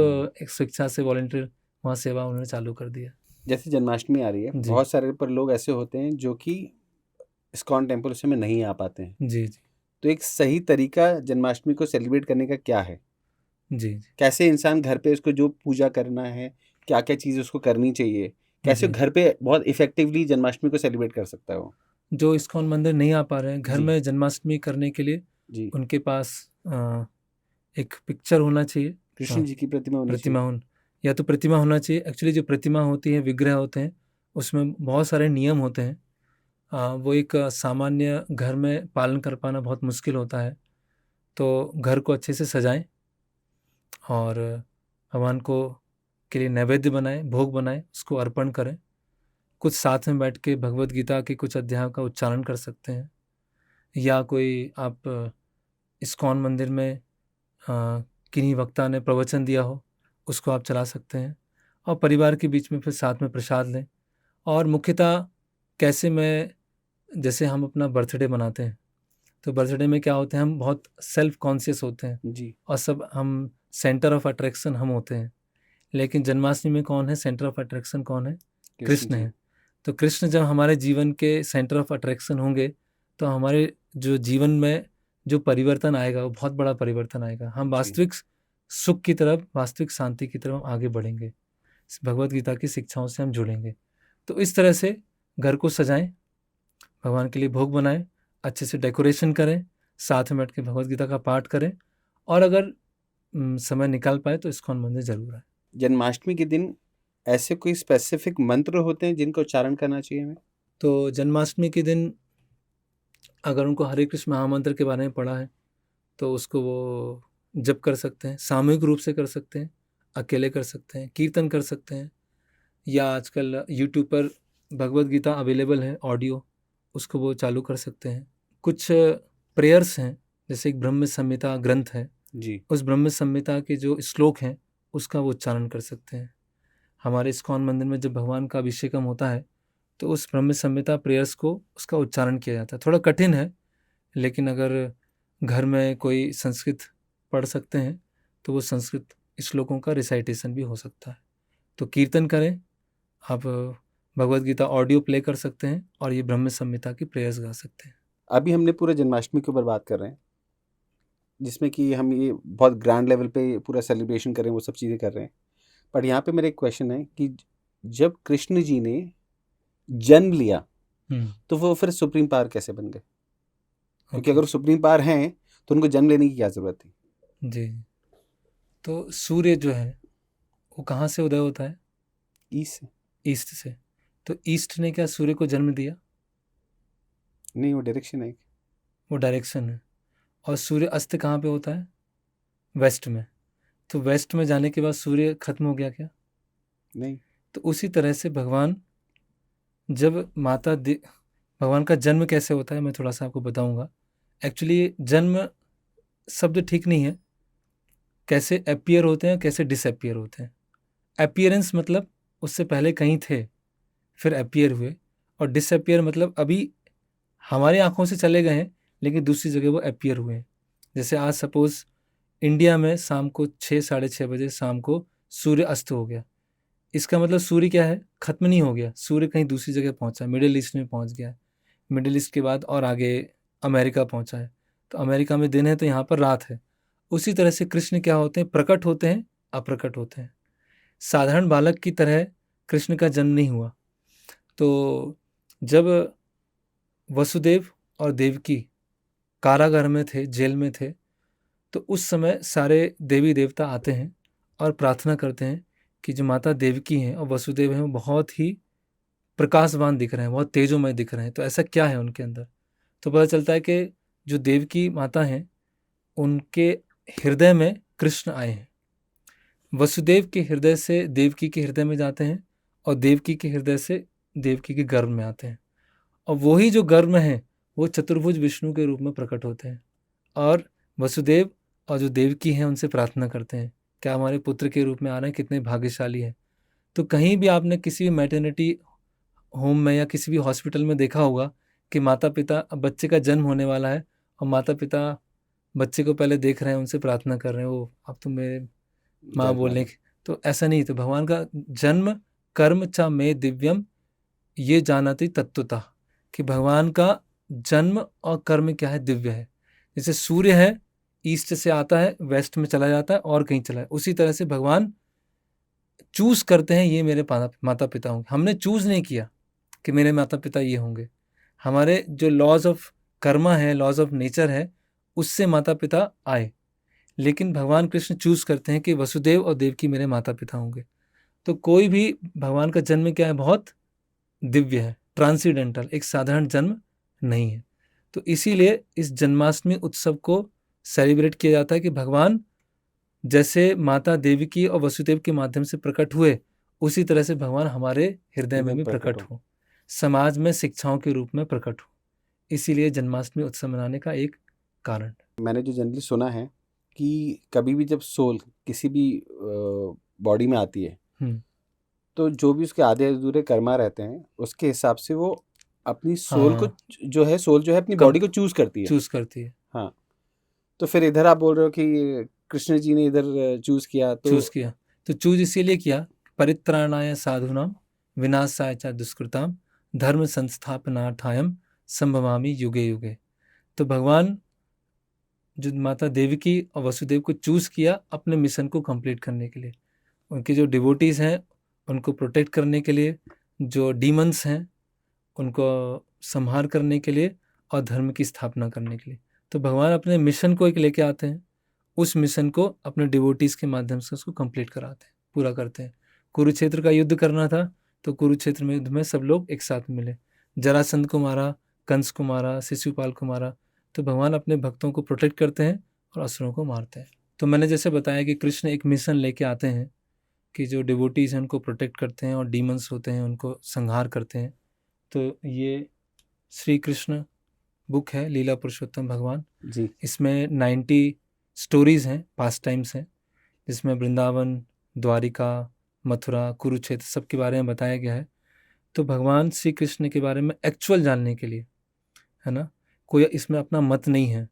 एक स्वेच्छा से वॉलंटियर वहाँ सेवा उन्होंने चालू कर दिया। जैसे जन्माष्टमी आ रही है, जी। बहुत सारे पर लोग ऐसे होते हैं जो कि इस्कॉन टेम्पल उस समय नहीं आ पाते हैं। जी जी तो एक सही तरीका जन्माष्टमी को सेलिब्रेट करने का क्या है? जी जी कैसे इंसान घर पे उसको जो पूजा करना है, क्या क्या चीज़ उसको करनी चाहिए, कैसे जी। घर पे बहुत इफेक्टिवली जन्माष्टमी को सेलिब्रेट कर सकता है वो? जो इस्कॉन मंदिर नहीं आ पा रहे हैं, घर जी। में जन्माष्टमी करने के लिए जी। उनके पास एक पिक्चर होना चाहिए, कृष्ण जी की प्रतिमा होनी प्रतिमा चाहिए। या तो प्रतिमा होना चाहिए। एक्चुअली जो प्रतिमा होती है, विग्रह होते हैं, उसमें बहुत सारे नियम होते हैं। वो एक सामान्य घर में पालन कर पाना बहुत मुश्किल होता है। तो घर को अच्छे से सजाएं और भगवान को के लिए नैवेद्य बनाएं, भोग बनाएं, उसको अर्पण करें। कुछ साथ में बैठ के भगवत गीता के कुछ अध्यायों का उच्चारण कर सकते हैं, या कोई आप इस्कॉन मंदिर में किन्हीं वक्ता ने प्रवचन दिया हो, उसको आप चला सकते हैं। और परिवार के बीच में फिर साथ में प्रसाद लें। और मुख्यतः जैसे हम अपना बर्थडे मनाते हैं, तो बर्थडे में क्या होते हैं, हम बहुत सेल्फ कॉन्शियस होते हैं जी। और सब हम सेंटर ऑफ अट्रैक्शन हम होते हैं। लेकिन जन्माष्टमी में कौन है सेंटर ऑफ अट्रैक्शन? कौन है? कृष्ण जी। है। तो कृष्ण जब हमारे जीवन के सेंटर ऑफ अट्रैक्शन होंगे तो हमारे जो जीवन में जो परिवर्तन आएगा वो बहुत बड़ा परिवर्तन आएगा। हम वास्तविक सुख की तरफ, वास्तविक शांति की तरफ आगे बढ़ेंगे, भगवत गीता की शिक्षाओं से हम जुड़ेंगे। तो इस तरह से घर को सजाएं, भगवान के लिए भोग बनाएं, अच्छे से डेकोरेशन करें, साथ में बैठ के भगवत गीता का पाठ करें, और अगर समय निकाल पाए तो इस्कॉन मंदिर जरूर आए। जन्माष्टमी के दिन ऐसे कोई स्पेसिफिक मंत्र होते हैं जिनका उच्चारण करना चाहिए हमें? तो जन्माष्टमी के दिन अगर उनको हरे कृष्ण महामंत्र के बारे में पढ़ा है तो उसको वो जप कर सकते हैं, सामूहिक रूप से कर सकते हैं, अकेले कर सकते हैं, कीर्तन कर सकते हैं, या आजकल यूट्यूब पर भगवत गीता अवेलेबल है ऑडियो, उसको वो चालू कर सकते हैं। कुछ प्रेयर्स हैं, जैसे एक ब्रह्म संहिता ग्रंथ है जी। उस ब्रह्म संहिता के जो श्लोक हैं उसका वो उच्चारण कर सकते हैं। हमारे इस्कॉन मंदिर में जब भगवान का अभिषेकम होता है तो उस ब्रह्म संहिता प्रेयर्स को उसका उच्चारण किया जाता है। थोड़ा कठिन है, लेकिन अगर घर में कोई संस्कृत पढ़ सकते हैं तो वो संस्कृत श्लोकों का रिसाइटेशन भी हो सकता है। तो कीर्तन करें, आप भगवत गीता ऑडियो प्ले कर सकते हैं और ये ब्रह्म संहिता की प्रेयर्स गा सकते हैं। अभी हमने पूरे जन्माष्टमी के ऊपर बात कर रहे हैं, जिसमें कि हम ये बहुत ग्रैंड लेवल पे पूरा सेलिब्रेशन कर रहे हैं, वो सब चीज़ें कर रहे हैं। पर यहाँ पे मेरा एक क्वेश्चन है कि जब कृष्ण जी ने जन्म लिया हम्म, तो वो फिर सुप्रीम पावर कैसे बन गए? क्योंकि ओके अगर सुप्रीम पावर हैं तो उनको जन्म लेने की क्या जरूरत थी? जी। तो सूर्य जो है वो कहाँ से उदय होता है? ईस्ट से। ईस्ट से। तो ईस्ट ने क्या सूर्य को जन्म दिया? नहीं, वो डायरेक्शन है। वो डायरेक्शन है। और सूर्य अस्त कहाँ पे होता है? वेस्ट में। तो वेस्ट में जाने के बाद सूर्य खत्म हो गया क्या? नहीं। तो उसी तरह से भगवान जब भगवान का जन्म कैसे होता है मैं थोड़ा सा आपको बताऊंगा। एक्चुअली जन्म शब्द ठीक नहीं है। कैसे अपीयर होते हैं, कैसे डिसअपियर होते हैं। अपीयरेंस मतलब उससे पहले कहीं थे, फिर अपीयर हुए। और डिसअपियर मतलब अभी हमारी आंखों से चले गए हैं लेकिन दूसरी जगह वो अपीयर हुए हैं। जैसे आज सपोज इंडिया में शाम को 6 साढ़े 6 बजे शाम को सूर्य अस्त हो गया। इसका मतलब सूर्य क्या है? खत्म नहीं हो गया, सूर्य कहीं दूसरी जगह पहुंचा है, मिडिल ईस्ट में पहुंच गया है। मिडिल ईस्ट के बाद और आगे अमेरिका पहुंचा है। तो अमेरिका में दिन है तो यहाँ पर रात है। उसी तरह से कृष्ण क्या होते हैं? प्रकट होते हैं, अप्रकट होते हैं। साधारण बालक की तरह कृष्ण का जन्म नहीं हुआ। तो जब वसुदेव और देवकी कारागार में थे, जेल में थे, तो उस समय सारे देवी देवता आते हैं और प्रार्थना करते हैं कि जो माता देवकी हैं और वसुदेव हैं वो बहुत ही प्रकाशवान दिख रहे हैं, बहुत तेजोमय दिख रहे हैं। तो ऐसा क्या है उनके अंदर? तो पता चलता है कि जो देवकी माता हैं उनके हृदय में कृष्ण आए हैं। वसुदेव के हृदय से देवकी के हृदय में जाते हैं और देवकी के हृदय से देवकी के गर्भ में आते हैं। और वही जो गर्भ में है वो चतुर्भुज विष्णु के रूप में प्रकट होते हैं। और वसुदेव और जो देवकी हैं उनसे प्रार्थना करते हैं, क्या हमारे पुत्र के रूप में आ रहे हैं, कितने भाग्यशाली हैं। तो कहीं भी आपने किसी भी मैटरनिटी होम में या किसी भी हॉस्पिटल में देखा होगा कि माता पिता, अब बच्चे का जन्म होने वाला है और माता पिता बच्चे को पहले देख रहे हैं, उनसे प्रार्थना कर रहे हैं, वो अब तो मेरे माँ जय बोलने माता। की। तो ऐसा नहीं। तो भगवान का जन्म कर्म च में दिव्यम ये जानती तत्वता, कि भगवान का जन्म और कर्म क्या है? दिव्य है। जैसे सूर्य है, ईस्ट से आता है, वेस्ट में चला जाता है और कहीं चला है, उसी तरह से भगवान चूज करते हैं ये मेरे माता पिता होंगे। हमने चूज नहीं किया कि मेरे माता पिता ये होंगे। हमारे जो लॉज ऑफ कर्मा है, लॉज ऑफ नेचर है, उससे माता पिता आए। लेकिन भगवान कृष्ण चूज करते हैं कि वसुदेव और देवकी मेरे माता पिता होंगे। तो कोई भी भगवान का जन्म क्या है? बहुत दिव्य है, ट्रांसीडेंटल, एक साधारण जन्म नहीं है। तो इसीलिए इस जन्माष्टमी उत्सव को सेलिब्रेट किया जाता है कि भगवान जैसे माता देवकी और वसुदेव के माध्यम से प्रकट हुए, उसी तरह से भगवान हमारे हृदय में भी प्रकट हो, समाज में शिक्षाओं के रूप में प्रकट हो। इसीलिए जन्माष्टमी उत्सव मनाने का एक कारण। मैंने जो जनरली सुना है कि कभी भी जब सोल किसी भी बॉडी में आती है हम्म, तो जो भी उसके आधे अधूरे कर्मा रहते हैं उसके हिसाब से वो अपनी सोल को, हाँ, सोल जो है अपनी बॉडी को चूज करती है। चूज करती है। हाँ। तो फिर इधर आप बोल रहे हो कि कृष्ण जी ने इधर चूज किया तो चूज किया तो चूज इसीलिए किया, परित्राणाय साधुनाम विनाशाय च दुष्कृताम धर्म संस्थापनार्थायम संभवामि युगे युगे। तो भगवान जो माता देवकी और वसुदेव को चूज किया अपने मिशन को कंप्लीट करने के लिए, उनके जो डिवोटीज हैं उनको प्रोटेक्ट करने के लिए, जो डीमंस हैं उनको संहार करने के लिए और धर्म की स्थापना करने के लिए। तो भगवान अपने मिशन को एक लेके आते हैं, उस मिशन को अपने डिवोटीज के माध्यम से उसको कंप्लीट कराते हैं, पूरा करते हैं। कुरुक्षेत्र का युद्ध करना था तो कुरुक्षेत्र में युद्ध में सब लोग एक साथ मिले, जरासंध को मारा, कंस को मारा, शिशुपाल को मारा। तो भगवान अपने भक्तों को प्रोटेक्ट करते हैं और असुरों को मारते हैं। तो मैंने जैसे बताया कि कृष्ण एक मिशन लेके आते हैं कि जो डिवोटीज हैं उनको प्रोटेक्ट करते हैं और डीमंस होते हैं उनको संहार करते हैं। तो ये श्री कृष्ण बुक है, लीला पुरुषोत्तम भगवान। जी। इसमें 90 स्टोरीज हैं, पास टाइम्स हैं, जिसमें वृंदावन, द्वारिका, मथुरा, कुरुक्षेत्र सब के बारे में बताया गया है। तो भगवान श्री कृष्ण के बारे में एक्चुअल जानने के लिए, है ना, कोई इसमें अपना मत नहीं है।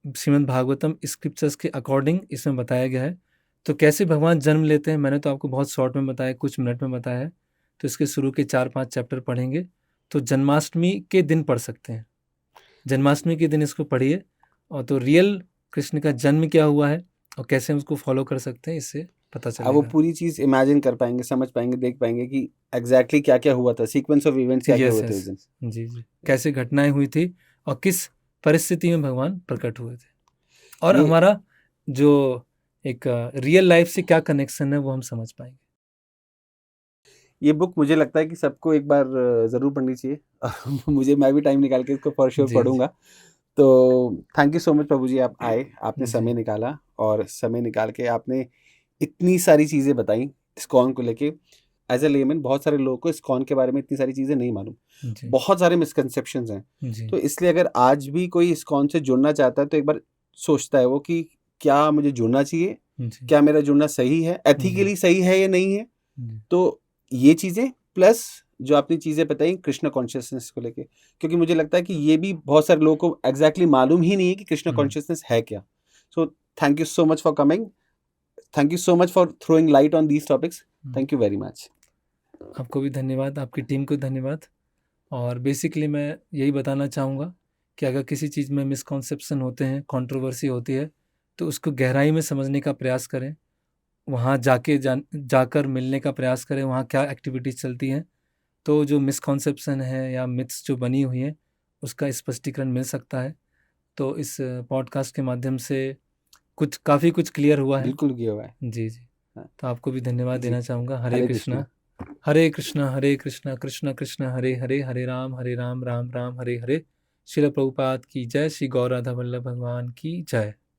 श्रीमद् भागवतम स्क्रिप्चर्स के अकॉर्डिंग इसमें बताया गया है। तो कैसे भगवान जन्म लेते हैं मैंने तो आपको बहुत शॉर्ट में बताया, कुछ मिनट में बताया है। तो इसके शुरू के 4-5 चैप्टर पढ़ेंगे तो जन्माष्टमी के दिन पढ़ सकते हैं। जन्माष्टमी के दिन इसको पढ़िए और तो रियल कृष्ण का जन्म क्या हुआ है और कैसे हम उसको फॉलो कर सकते हैं, इससे पता अब वो चलेगा। पूरी चीज इमेजिन कर पाएंगे, समझ पाएंगे, देख पाएंगे कि एग्जैक्टली क्या क्या हुआ था, सीक्वेंस ऑफ इवेंट्स क्या क्या यस हुए थे उस यस दिन। जी जी, कैसे घटनाएं हुई थी और किस परिस्थिति में भगवान प्रकट हुए थे, और ये हमारा जो एक रियल लाइफ से क्या कनेक्शन है वो हम समझ पाएंगे। ये बुक मुझे लगता है कि सबको एक बार जरूर पढ़नी चाहिए और मुझे, मैं भी टाइम निकाल के इसको फॉर श्योर जी जी पढ़ूंगा। तो थैंक यू सो मच प्रभु जी, आप आए, आपने जी समय निकाला, और समय निकाल के आपने इतनी सारी चीज़ें बताई इस्कॉन को लेके। एज ए लेमन बहुत सारे लोगों को इस्कॉन के बारे में इतनी सारी चीज़ें नहीं मालूम, जी बहुत सारे मिसकंसेप्शंस हैं। जी तो इसलिए अगर आज भी कोई इस्कॉन से जुड़ना चाहता है तो एक बार सोचता है वो कि क्या मुझे जुड़ना चाहिए, जी क्या मेरा जुड़ना सही है, जी एथिकली सही है या नहीं है। जी तो ये चीज़ें प्लस जो आपने चीज़ें बताई कृष्ण कॉन्शियसनेस को लेके, क्योंकि मुझे लगता है कि ये भी बहुत सारे लोगों को एग्जैक्टली मालूम ही नहीं है कि कृष्ण कॉन्शियसनेस है क्या। So thank you so much for coming, thank you so much for throwing light on these topics, thank you very much. आपको भी धन्यवाद, आपकी टीम को धन्यवाद। और बेसिकली मैं यही बताना चाहूँगा कि अगर किसी चीज़ में मिसकॉन्सेप्शन होते हैं, कंट्रोवर्सी होती है, तो उसको गहराई में समझने का प्रयास करें, वहाँ जाकर मिलने का प्रयास करें, वहाँ क्या एक्टिविटीज़ चलती हैं, तो जो मिसकॉन्सेप्शन है या मिथ्स जो बनी हुई हैं उसका स्पष्टीकरण मिल सकता है। तो इस पॉडकास्ट के माध्यम से काफ़ी कुछ क्लियर हुआ है। बिल्कुल किया हुआ है। जी जी, हाँ, तो आपको भी धन्यवाद जी, देना चाहूँगा। हरे हरे कृष्णा, कृष्णा। हरे कृष्णा हरे कृष्णा कृष्ण कृष्ण हरे हरे, हरे राम राम राम हरे हरे। श्रील प्रभुपाद की जय, श्री गौर राधा वल्लभ भगवान की जय।